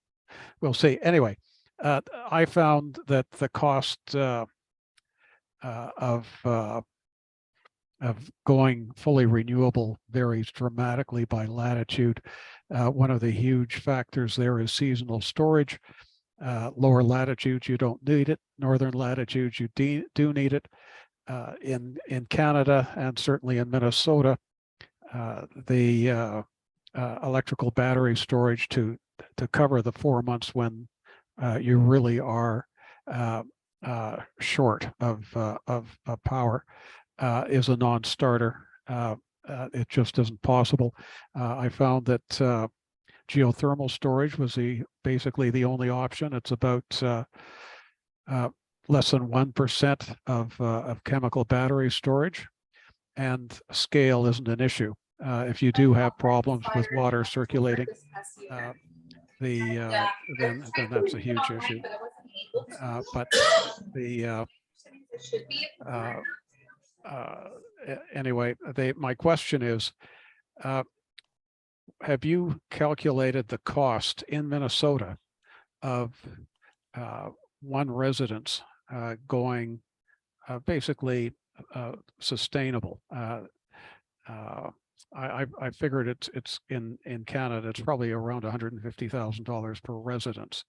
F: we'll see. Anyway, I found that the cost of going fully renewable varies dramatically by latitude. One of the huge factors there is seasonal storage. Lower latitudes, you don't need it. Northern latitudes, you do need it. In Canada and certainly in Minnesota, the electrical battery storage to cover the 4 months when you really are short of power is a non-starter. It just isn't possible. I found that geothermal storage was basically the only option. It's about less than 1% of chemical battery storage, and scale isn't an issue. If you do have problems with water circulating, then that's a huge issue. But anyway, my question is, have you calculated the cost in Minnesota of one residence going basically sustainable? I figured it's in Canada, it's probably around $150,000 per residence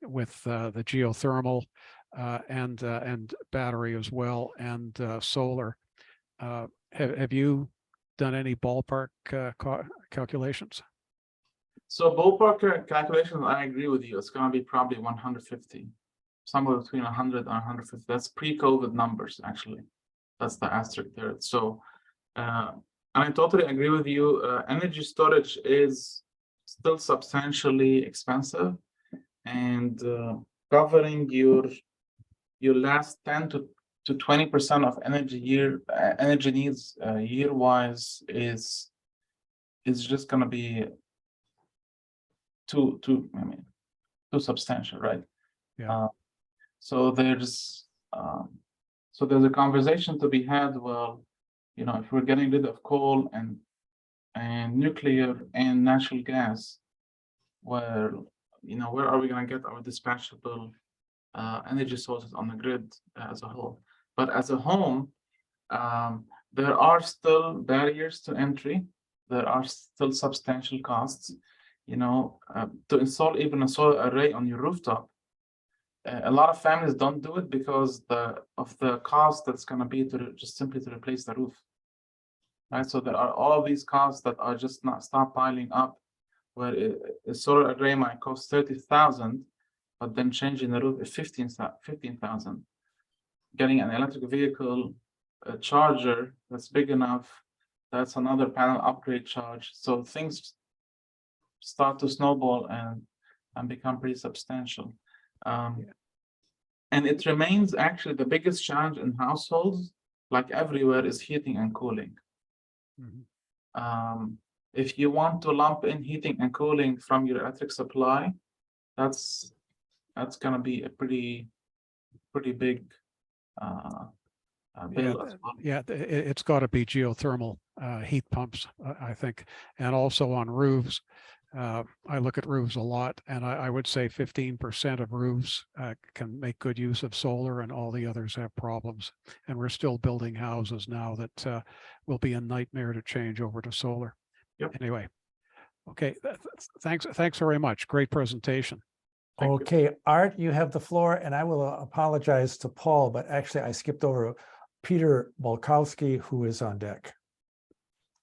F: with the geothermal and battery as well, and solar. Have you done any ballpark calculations?
B: So ballpark calculations, I agree with you. It's going to be probably 150, somewhere between 100 and 150. That's pre-COVID numbers, actually. That's the asterisk there. So, and I totally agree with you. Energy storage is still substantially expensive, and covering your last 10 to 20% of energy needs year-wise is just going to be too substantial, right?
F: Yeah.
B: So there's a conversation to be had. Well, if we're getting rid of coal and nuclear and natural gas, where are we going to get our dispatchable energy sources on the grid as a whole? But as a home, there are still barriers to entry. There are still substantial costs. To install even a solar array on your rooftop. A lot of families don't do it because of the cost that's going to be to just simply to replace the roof. Right, so there are all of these costs that are just not stop piling up. Where a solar array might cost $30,000, but then changing the roof is $15,000. Getting an electric vehicle charger that's big enough, that's another panel upgrade charge. So things start to snowball and become pretty substantial. And it remains actually the biggest challenge in households, like everywhere, is heating and cooling.
F: Mm-hmm.
B: If you want to lump in heating and cooling from your electric supply, that's going to be a pretty big bill as well.
F: Yeah, it's got to be geothermal heat pumps, I think, and also on roofs. I look at roofs a lot, and I would say 15% of roofs can make good use of solar, and all the others have problems. And we're still building houses now that will be a nightmare to change over to solar.
B: Yep.
F: Anyway, okay, thanks very much. Great presentation.
A: Okay, Art, you have the floor, and I will apologize to Paul, but actually I skipped over Peter Bolkowski, who is on deck.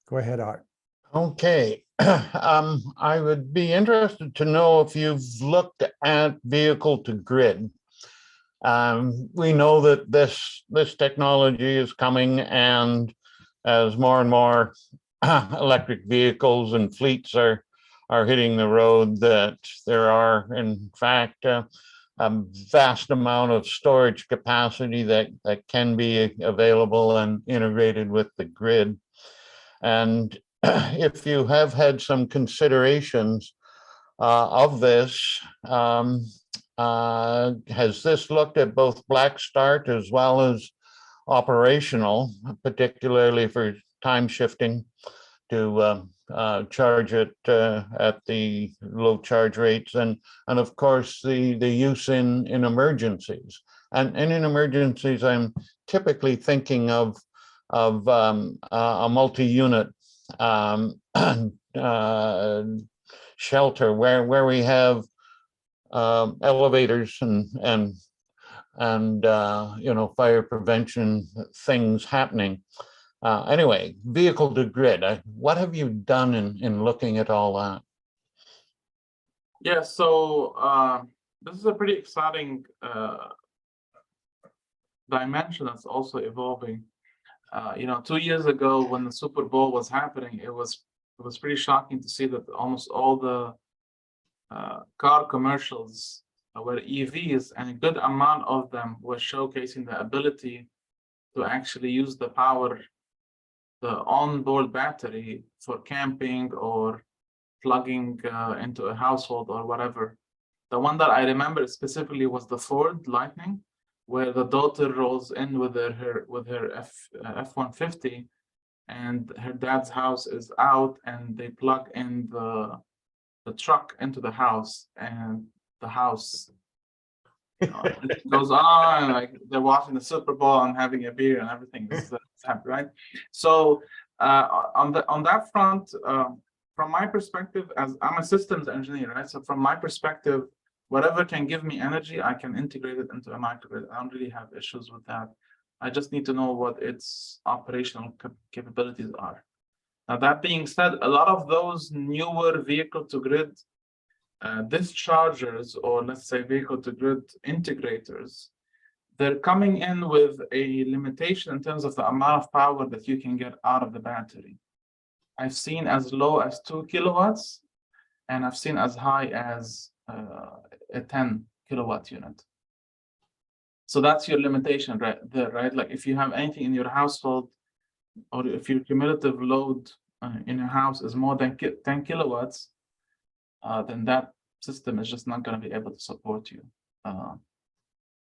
A: Go ahead, Art.
G: Okay, I would be interested to know if you've looked at vehicle to grid. We know that this technology is coming, and as more and more electric vehicles and fleets are hitting the road, that there are in fact a vast amount of storage capacity that can be available and integrated with the grid. And if you have had some considerations of this, has this looked at both black start as well as operational, particularly for time shifting to charge it at the low charge rates, and of course the use in emergencies. And in emergencies, I'm typically thinking of a multi-unit shelter where we have elevators and fire prevention things happening. Anyway, vehicle to grid, what have you done in looking at all that?
B: Yeah, so this is a pretty exciting dimension that's also evolving. 2 years ago when the Super Bowl was happening, it was pretty shocking to see that almost all the car commercials were EVs, and a good amount of them were showcasing the ability to actually use the onboard battery for camping or plugging into a household or whatever. The one that I remember specifically was the Ford Lightning, where the daughter rolls in with her F-150, and her dad's house is out, and they plug in the truck into the house, and the house it goes on, like they're watching the Super Bowl and having a beer and everything is happy, right? So on that front, from my perspective, as I'm a systems engineer, right? So from my perspective, whatever can give me energy, I can integrate it into a microgrid. I don't really have issues with that. I just need to know what its operational capabilities are. Now, that being said, a lot of those newer vehicle to grid dischargers, or let's say vehicle to grid integrators, they're coming in with a limitation in terms of the amount of power that you can get out of the battery. I've seen as low as 2 kilowatts, and I've seen as high as a 10 kilowatt unit. So that's your limitation right there, right? Like if you have anything in your household, or if your cumulative load in your house is more than 10 kilowatts, then that system is just not going to be able to support you.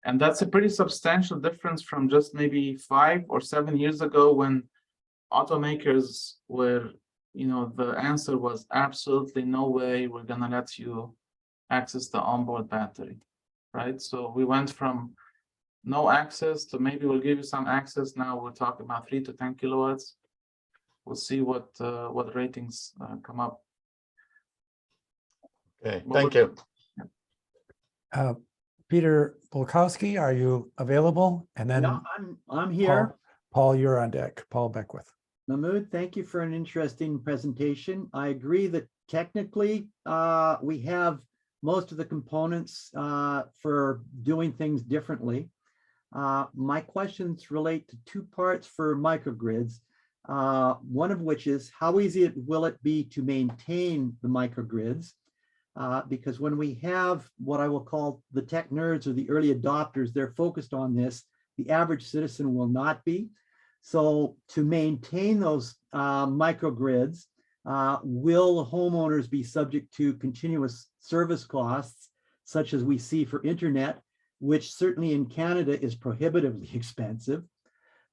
B: And that's a pretty substantial difference from just maybe 5 or 7 years ago, when automakers were, the answer was absolutely no way we're going to let you access the onboard battery, right? So we went from no access to maybe we'll give you some access. Now we're talking about 3 to 10 kilowatts. We'll see what ratings come up.
G: Okay, thank you.
A: Peter Bulkowski, are you available? And then
H: Yeah, I'm here.
A: Paul, you're on deck. Paul Beckwith.
H: Mahmoud, thank you for an interesting presentation. I agree that technically we have most of the components for doing things differently. My questions relate to 2 parts for microgrids. One of which is, how easy will it be to maintain the microgrids? Because when we have what I will call the tech nerds or the early adopters, they're focused on this. The average citizen will not be. So to maintain those microgrids, will homeowners be subject to continuous service costs, such as we see for internet, which certainly in Canada is prohibitively expensive?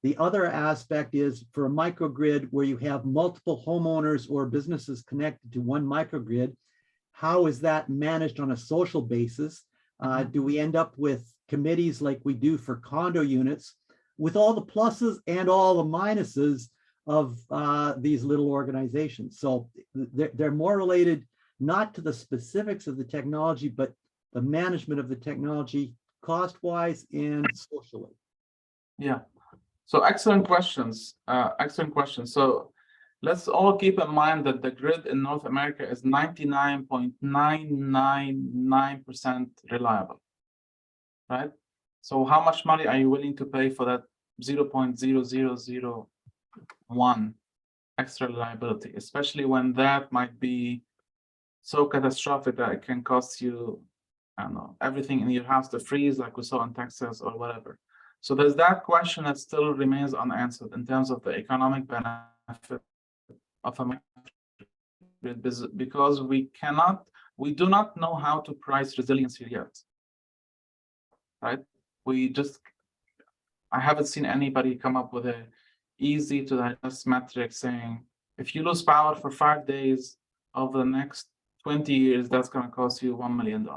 H: The other aspect is for a microgrid where you have multiple homeowners or businesses connected to one microgrid, how is that managed on a social basis? Do we end up with committees like we do for condo units, with all the pluses and all the minuses of these little organizations? So they're more related not to the specifics of the technology, but the management of the technology cost-wise and socially.
B: Yeah. So excellent questions. Excellent questions. So let's all keep in mind that the grid in North America is 99.999% reliable, right? So how much money are you willing to pay for that 0.0001 extra reliability, especially when that might be so catastrophic that it can cost you, I don't know, everything in your house to freeze, like we saw in Texas or whatever. So there's that question that still remains unanswered in terms of the economic benefit of a microgrid, because we do not know how to price resiliency yet, right? I haven't seen anybody come up with a easy to digest metric saying, if you lose power for 5 days over the next 20 years, that's going to cost you $1 million,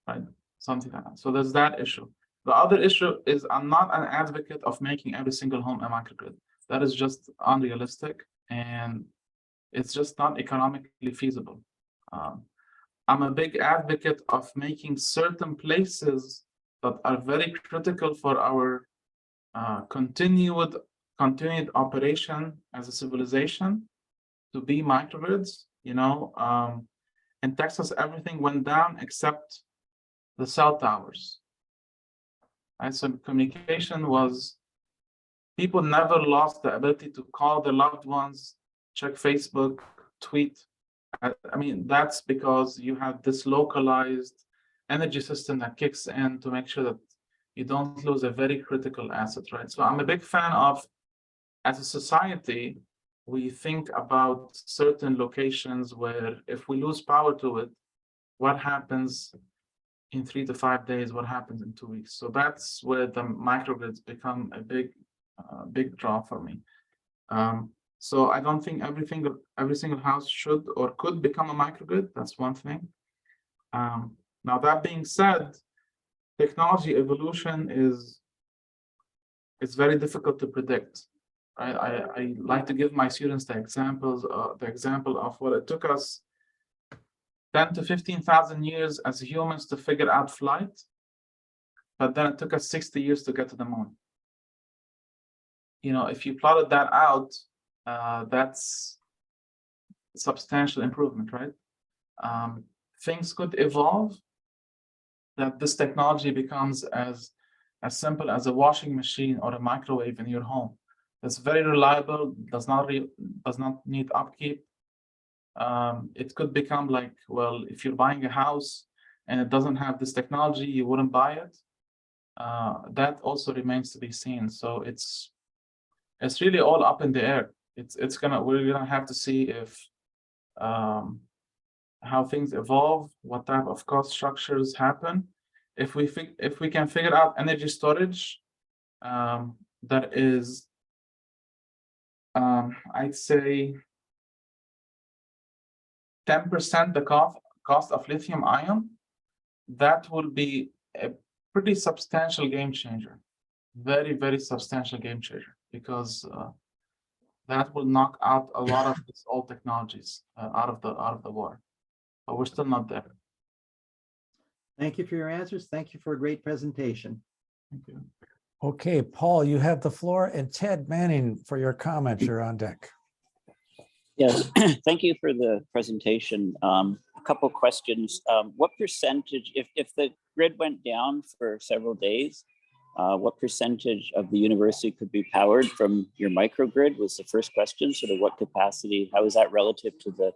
B: right? Something like that. So there's that issue. The other issue is I'm not an advocate of making every single home a microgrid. That is just unrealistic, and it's just not economically feasible. I'm a big advocate of making certain places that are very critical for our continued continued operation as a civilization to be microgrids. In Texas, everything went down except the cell towers. And so communication was, people never lost the ability to call their loved ones, check Facebook, tweet. I mean, that's because you have this localized energy system that kicks in to make sure that you don't lose a very critical asset, right? So I'm a big fan of, as a society, we think about certain locations where if we lose power to it, what happens in 3 to 5 days, what happens in 2 weeks? So that's where the microgrids become a big draw for me. So I don't think every single house should or could become a microgrid. That's one thing. Now that being said, technology evolution is very difficult to predict. I like to give my students the example of what it took us 10 to 15,000 years as humans to figure out flight, but then it took us 60 years to get to the moon. If you plotted that out, that's substantial improvement, right? Things could evolve that this technology becomes as simple as a washing machine or a microwave in your home. It's very reliable, does not need upkeep. It could become like, well, if you're buying a house and it doesn't have this technology, you wouldn't buy it. That also remains to be seen. So it's really all up in the air. We're gonna have to see if how things evolve, what type of cost structures happen. If we can figure out energy storage that is, I'd say 10% the cost of lithium ion, that will be a pretty substantial game changer. Very, very substantial game changer, because that will knock out a lot of these old technologies out of the water. But we're still not there.
H: Thank you for your answers. Thank you for a great presentation.
B: Thank you.
A: Okay, Paul, you have the floor, and Ted Manning, for your comments, you're on deck.
I: Yes, thank you for the presentation. A couple questions. What percentage, if the grid went down for several days, what percentage of the university could be powered from your microgrid was the first question. Sort of what capacity, how is that relative to the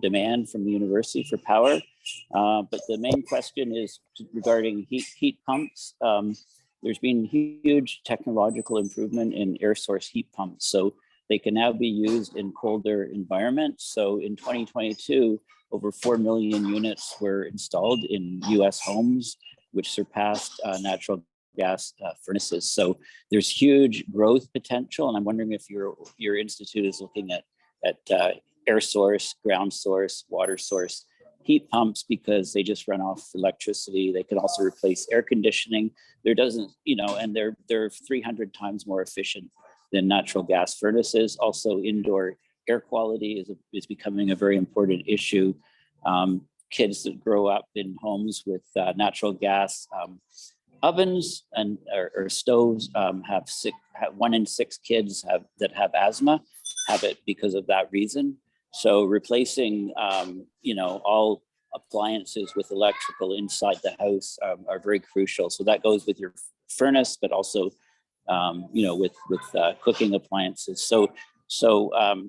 I: demand from the university for power? But the main question is regarding heat pumps. There's been huge technological improvement in air source heat pumps. So they can now be used in colder environments. So in 2022, over 4 million units were installed in US homes, which surpassed natural gas furnaces. So there's huge growth potential. And I'm wondering if your institute is looking at air source, ground source, water source heat pumps, because they just run off electricity. They can also replace air conditioning. And they're 300 times more efficient than natural gas furnaces. Also, indoor air quality is becoming a very important issue. Kids that grow up in homes with natural gas ovens or stoves have 1 in 6 kids that have asthma have it because of that reason. So replacing all appliances with electrical inside the house are very crucial. So that goes with your furnace, but also with cooking appliances. So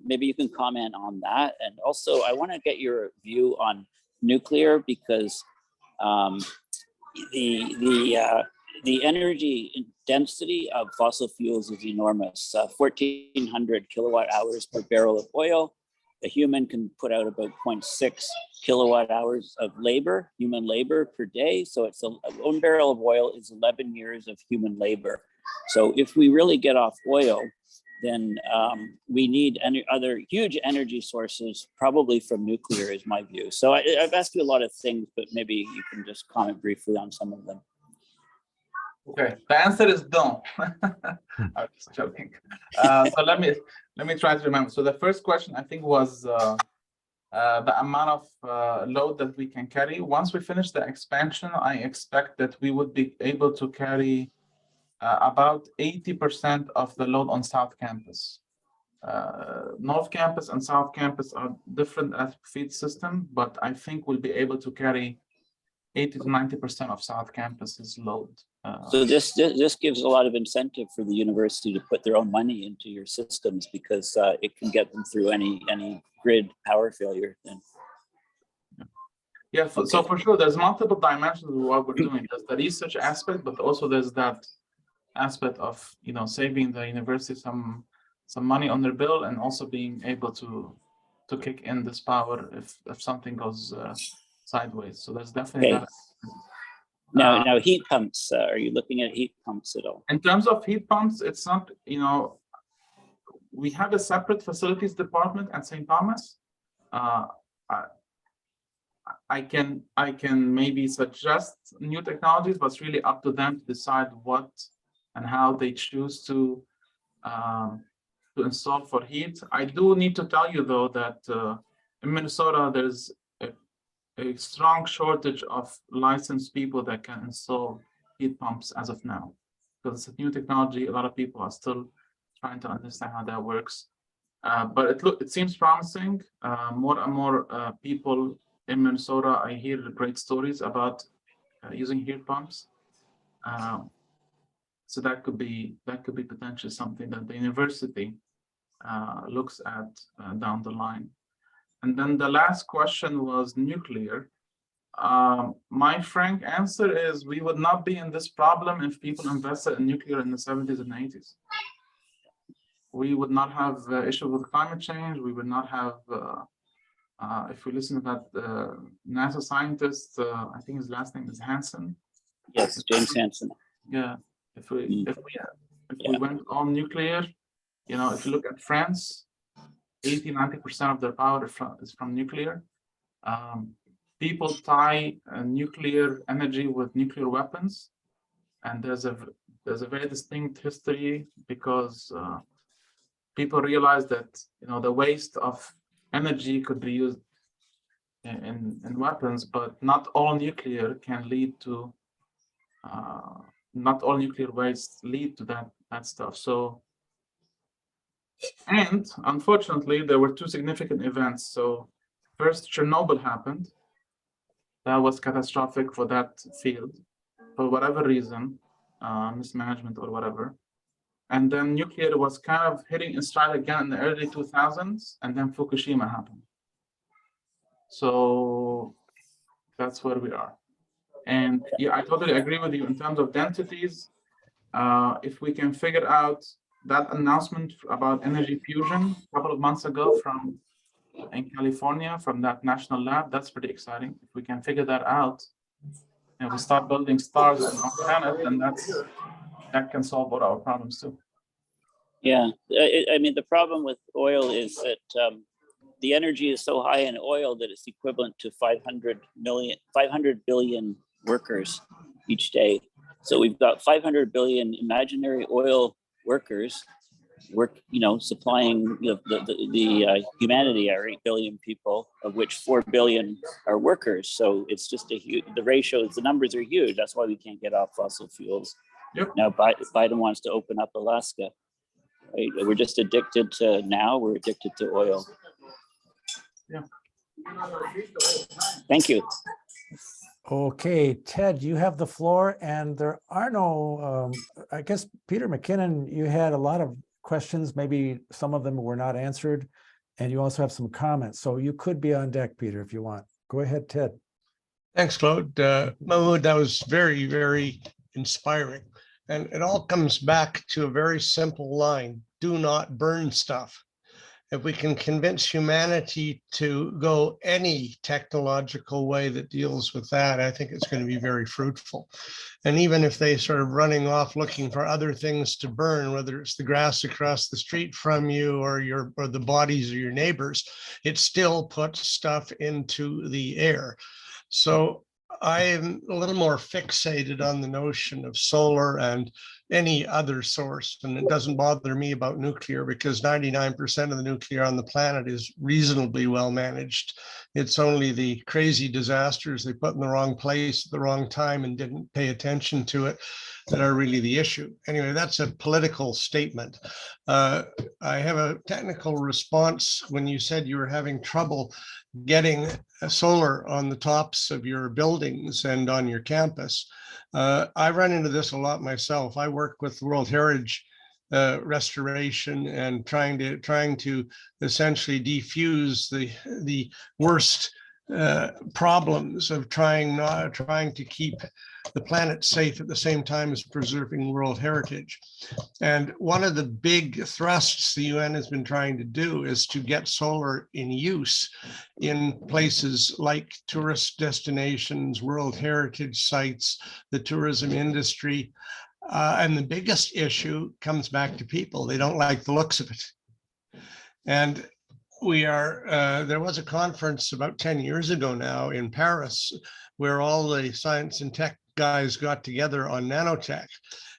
I: maybe you can comment on that. And also, I want to get your view on nuclear, because the energy density of fossil fuels is enormous. 1,400 kilowatt hours per barrel of oil. A human can put out about 0.6 kilowatt hours of human labor per day. So it's 1 barrel of oil is 11 years of human labor. So if we really get off oil, then we need other huge energy sources, probably from nuclear, is my view. So I've asked you a lot of things, but maybe you can just comment briefly on some of them.
B: Okay, the answer is no. I'm just joking. So let me try to remember. So the first question, I think, was the amount of load that we can carry. Once we finish the expansion, I expect that we would be able to carry about 80% of the load on South Campus. North Campus and South Campus are different feed system, but I think we'll be able to carry 80 to 90% of South Campus's load.
I: So this gives a lot of incentive for the university to put their own money into your systems, because it can get them through any grid power failure. Then.
B: Yeah, so for sure, there's multiple dimensions of what we're doing. There's the research aspect, but also there's that aspect of saving the university some money on their bill, and also being able to kick in this power if something goes sideways. So there's definitely that.
I: Now heat pumps. Are you looking at heat pumps at all?
B: In terms of heat pumps, it's not. We have a separate facilities department at St. Thomas. I can maybe suggest new technologies, but it's really up to them to decide what and how they choose to install for heat. I do need to tell you though that in Minnesota there's a strong shortage of licensed people that can install heat pumps as of now, because it's a new technology. A lot of people are still trying to understand how that works, but it seems promising. More and more people in Minnesota, I hear great stories about using heat pumps. So that could be potentially something that the university looks at down the line. And then the last question was nuclear. My frank answer is we would not be in this problem if people invested in nuclear in the 70s and 80s. We would not have issues with climate change. We would not have, if we listen to that NASA scientist, I think his last name is Hansen.
I: Yes, James Hansen.
B: Yeah, if we went all nuclear, if you look at France, 80-90% of their power is from nuclear. People tie nuclear energy with nuclear weapons, and there's a very distinct history, because people realize that the waste of energy could be used in weapons, but not all nuclear can lead to not all nuclear waste lead to that stuff. So. And unfortunately, there were two significant events. So first, Chernobyl happened. That was catastrophic for that field, for whatever reason, mismanagement or whatever. And then nuclear was kind of hitting its stride again in the early 2000s, and then Fukushima happened. So that's where we are. And yeah, I totally agree with you in terms of densities. If we can figure out that announcement about energy fusion a couple of months ago in California from that national lab, that's pretty exciting. If we can figure that out and we start building stars on our planet, then that can solve all our problems too.
I: Yeah, I mean, the problem with oil is that the energy is so high in oil that it's equivalent to 500 billion workers each day. So we've got 500 billion imaginary oil workers supplying the humanity, our 8 billion people, of which 4 billion are workers. So it's just the ratios, the numbers are huge. That's why we can't get off fossil fuels.
B: Yep.
I: Now Biden wants to open up Alaska. Right? We're just addicted to oil.
B: Yeah.
I: Thank you.
A: Okay, Ted, you have the floor, and there are no, I guess, Peter McKinnon, you had a lot of questions. Maybe some of them were not answered, and you also have some comments. So you could be on deck, Peter, if you want. Go ahead, Ted.
J: Thanks, Claude. Mahmoud, that was very, very inspiring. And it all comes back to a very simple line: do not burn stuff. If we can convince humanity to go any technological way that deals with that, I think it's going to be very fruitful. And even if they sort of running off looking for other things to burn, whether it's the grass across the street from you or the bodies of your neighbors, it still puts stuff into the air. So I am a little more fixated on the notion of solar and any other source. And it doesn't bother me about nuclear because 99% of the nuclear on the planet is reasonably well managed. It's only the crazy disasters they put in the wrong place at the wrong time and didn't pay attention to it that are really the issue. Anyway, that's a political statement. I have a technical response when you said you were having trouble getting solar on the tops of your buildings and on your campus. I run into this a lot myself. I work with World Heritage restoration and trying to essentially defuse the worst problems of trying to keep the planet safe at the same time as preserving world heritage. And one of the big thrusts the UN has been trying to do is to get solar in use in places like tourist destinations, world heritage sites, the tourism industry. And the biggest issue comes back to people. They don't like the looks of it. And there was a conference about 10 years ago now in Paris where all the science and tech guys got together on nanotech,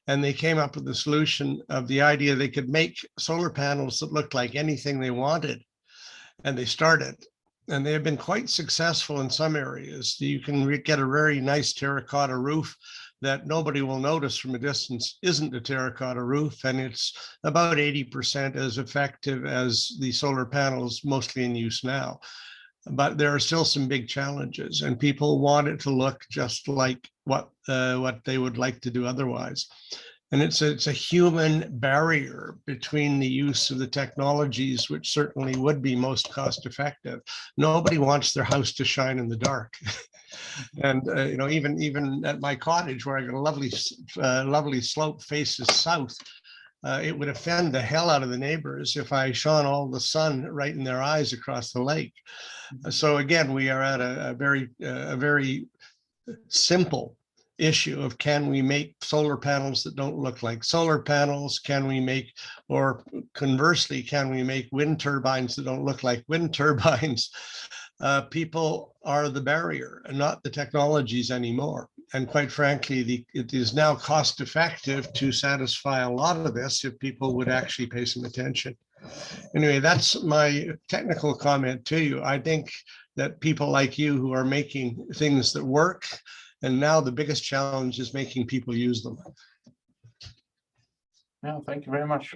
J: and they came up with the solution of the idea they could make solar panels that looked like anything they wanted. And they started, and they have been quite successful in some areas. You can get a very nice terracotta roof that nobody will notice from a distance isn't a terracotta roof, and it's about 80% as effective as the solar panels mostly in use now. But there are still some big challenges, and people want it to look just like what they would like to do otherwise. And it's a human barrier between the use of the technologies, which certainly would be most cost effective. Nobody wants their house to shine in the dark. And even at my cottage, where I got a lovely slope faces south, it would offend the hell out of the neighbors if I shone all the sun right in their eyes across the lake. So again, we are at a very simple issue of, can we make solar panels that don't look like solar panels? Can we make, or conversely, can we make wind turbines that don't look like wind turbines? People are the barrier and not the technologies anymore. And quite frankly, it is now cost effective to satisfy a lot of this if people would actually pay some attention. Anyway, that's my technical comment to you. I think that people like you who are making things that work, and now the biggest challenge is making people use them.
B: Yeah, thank you very much.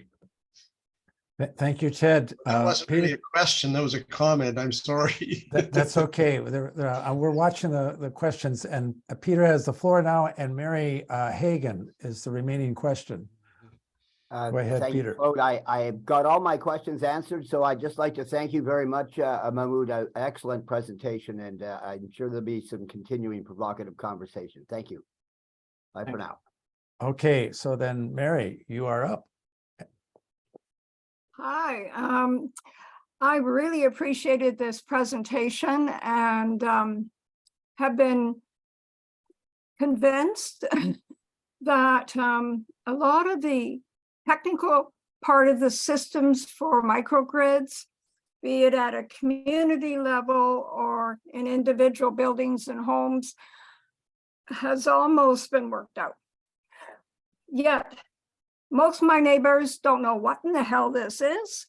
A: Thank you, Ted.
J: That wasn't really a question, that was a comment. I'm sorry.
A: That's okay. We're watching the questions, and Peter has the floor now, and Mary Hagan is the remaining question. Go ahead,
D: thank
A: Peter.
D: You, Claude. I got all my questions answered, so I'd just like to thank you very much, Mahmoud. Excellent presentation, and I'm sure there'll be some continuing provocative conversation. Thank you. Bye for now.
A: Okay, so then Mary, you are up.
K: Hi, I really appreciated this presentation and have been convinced that a lot of the technical part of the systems for microgrids, be it at a community level or in individual buildings and homes, has almost been worked out. Yet, most of my neighbors don't know what in the hell this is.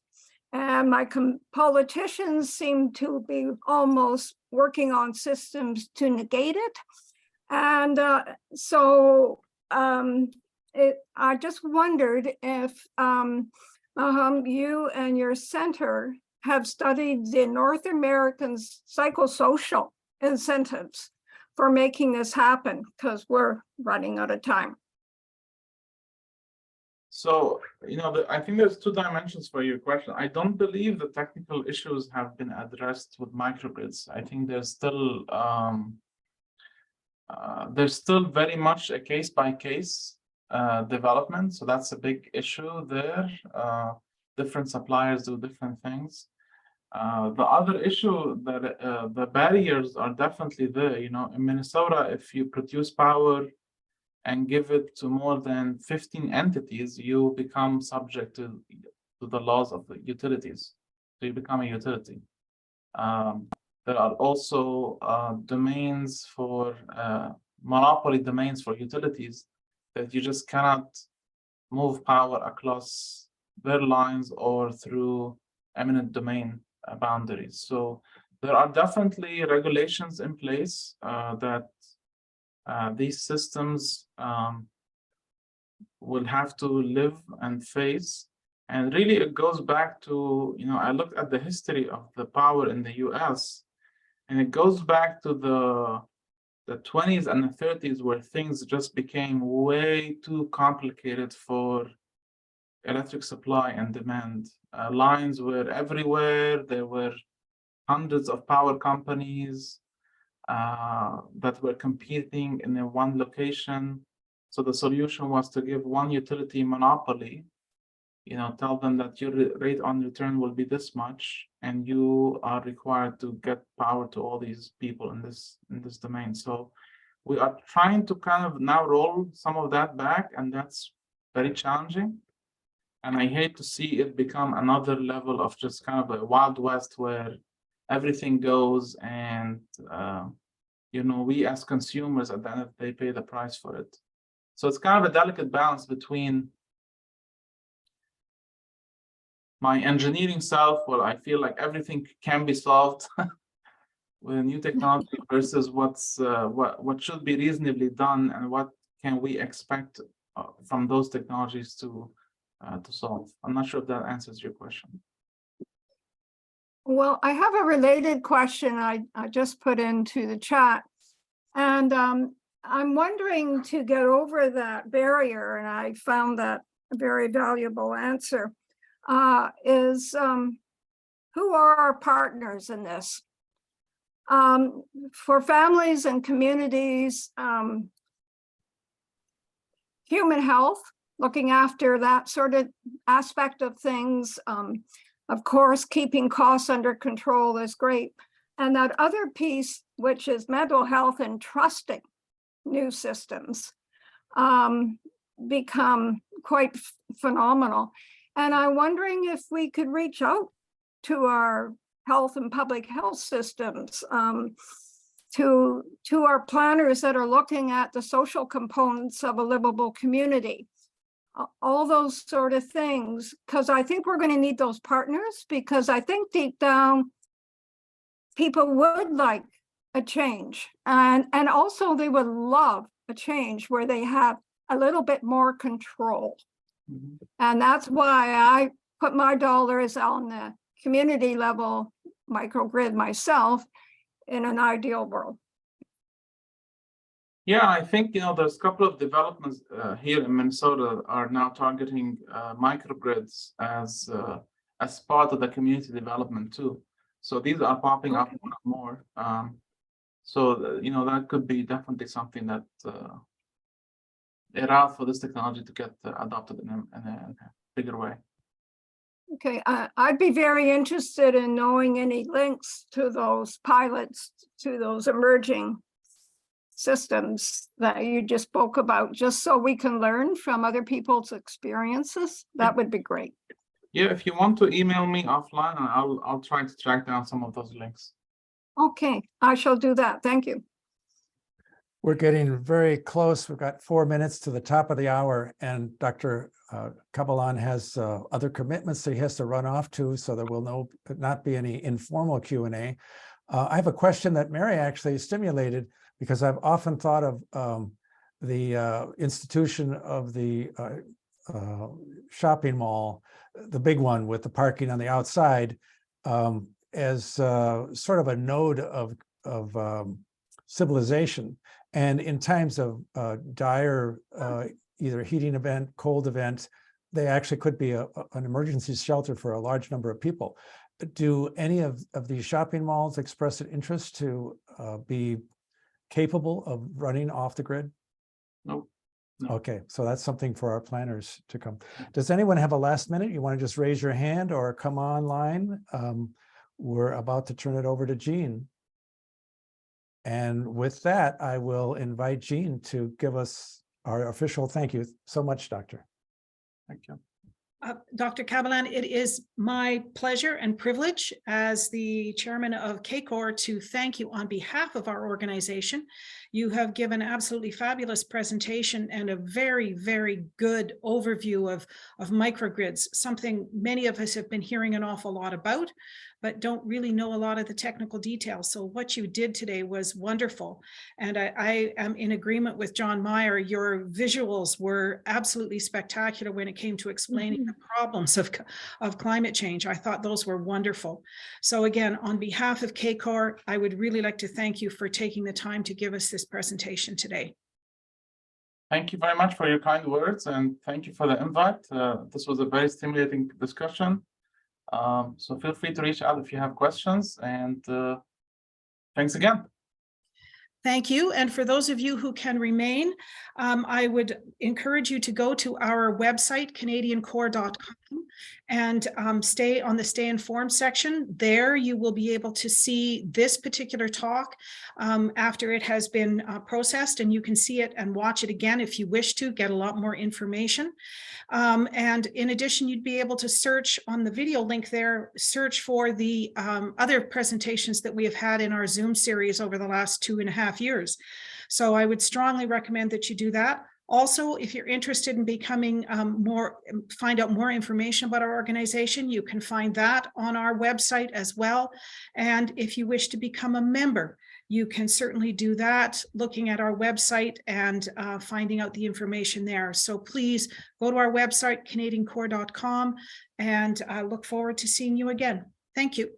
K: And my politicians seem to be almost working on systems to negate it. And I just wondered if you and your center have studied the North American psychosocial incentives for making this happen, because we're running out of time.
B: So, I think there's two dimensions for your question. I don't believe the technical issues have been addressed with microgrids. I think there's still very much a case-by-case development. So that's a big issue there. Different suppliers do different things. The other issue that the barriers are definitely there. In Minnesota, if you produce power and give it to more than 15 entities, you become subject to the laws of the utilities. So you become a utility. There are also domains for monopoly domains for utilities that you just cannot move power across their lines or through eminent domain boundaries. So there are definitely regulations in place that these systems will have to live and face. And really, it goes back to, I looked at the history of the power in the US, and it goes back to the 20s and the 30s, where things just became way too complicated for electric supply and demand. Lines were everywhere. There were hundreds of power companies that were competing in one location. So the solution was to give one utility monopoly, tell them that your rate on return will be this much, and you are required to get power to all these people in this domain. So we are trying to kind of now roll some of that back, and that's very challenging. And I hate to see it become another level of just kind of a Wild West where everything goes, and we as consumers at the end of the day pay the price for it. So it's kind of a delicate balance between my engineering self, where I feel like everything can be solved with a new technology, versus what should be reasonably done, and what can we expect from those technologies to solve. I'm not sure if that answers your question.
K: Well, I have a related question I just put into the chat. And I'm wondering, to get over that barrier, and I found that a very valuable answer, is who are our partners in this? For families and communities, human health, looking after that sort of aspect of things. Of course, keeping costs under control is great. And that other piece, which is mental health and trusting new systems, become quite phenomenal. And I'm wondering if we could reach out to our health and public health systems, to our planners that are looking at the social components of a livable community, all those sort of things, because I think we're going to need those partners, because I think deep down, people would like a change, and also they would love a change where they have a little bit more control. Mm-hmm. And that's why I put my dollars on the community level microgrid myself in an ideal world.
B: Yeah, I think, there's a couple of developments here in Minnesota are now targeting microgrids as part of the community development too. So these are popping up more. So that could be definitely something that a route for this technology to get adopted in a bigger way.
K: Okay, I'd be very interested in knowing any links to those pilots, to those emerging systems that you just spoke about, just so we can learn from other people's experiences. That would be great.
B: Yeah, if you want to email me offline, and I'll try to track down some of those links.
K: Okay, I shall do that. Thank you.
A: We're getting very close. We've got 4 minutes to the top of the hour, and Dr. Kabalan has other commitments that he has to run off to, so there will not be any informal Q&A. I have a question that Mary actually stimulated, because I've often thought of the institution of the shopping mall, the big one with the parking on the outside, as sort of a node of civilization. And in times of dire either heating event, cold event, they actually could be an emergency shelter for a large number of people. Do any of these shopping malls express an interest to be capable of running off the grid?
B: No.
A: Okay, so that's something for our planners to come. Does anyone have a last minute? You want to just raise your hand or come online? We're about to turn it over to Jean. And with that, I will invite Jean to give us our official thank you so much, Doctor.
B: Thank you.
L: Dr. Kabalan, it is my pleasure and privilege as the chairman of KCOR to thank you on behalf of our organization. You have given absolutely fabulous presentation and a very, very good overview of microgrids, something many of us have been hearing an awful lot about, but don't really know a lot of the technical details. So what you did today was wonderful. And I am in agreement with John Meyer. Your visuals were absolutely spectacular when it came to explaining the problems of climate change. I thought those were wonderful. So again, on behalf of KCOR, I would really like to thank you for taking the time to give us this presentation today.
B: Thank you very much for your kind words, and thank you for the invite. This was a very stimulating discussion. So feel free to reach out if you have questions, and thanks again.
L: Thank you. And for those of you who can remain, I would encourage you to go to our website, canadiancore.com, and stay on the Stay Informed section. There you will be able to see this particular talk after it has been processed, and you can see it and watch it again if you wish to get a lot more information. And in addition, you'd be able to search on the video link there, search for the other presentations that we have had in our Zoom series over the last 2.5 years. So I would strongly recommend that you do that. Also, if you're interested in becoming find out more information about our organization, you can find that on our website as well. And if you wish to become a member, you can certainly do that looking at our website and finding out the information there. So please go to our website, canadiancore.com, and I look forward to seeing you again. Thank you.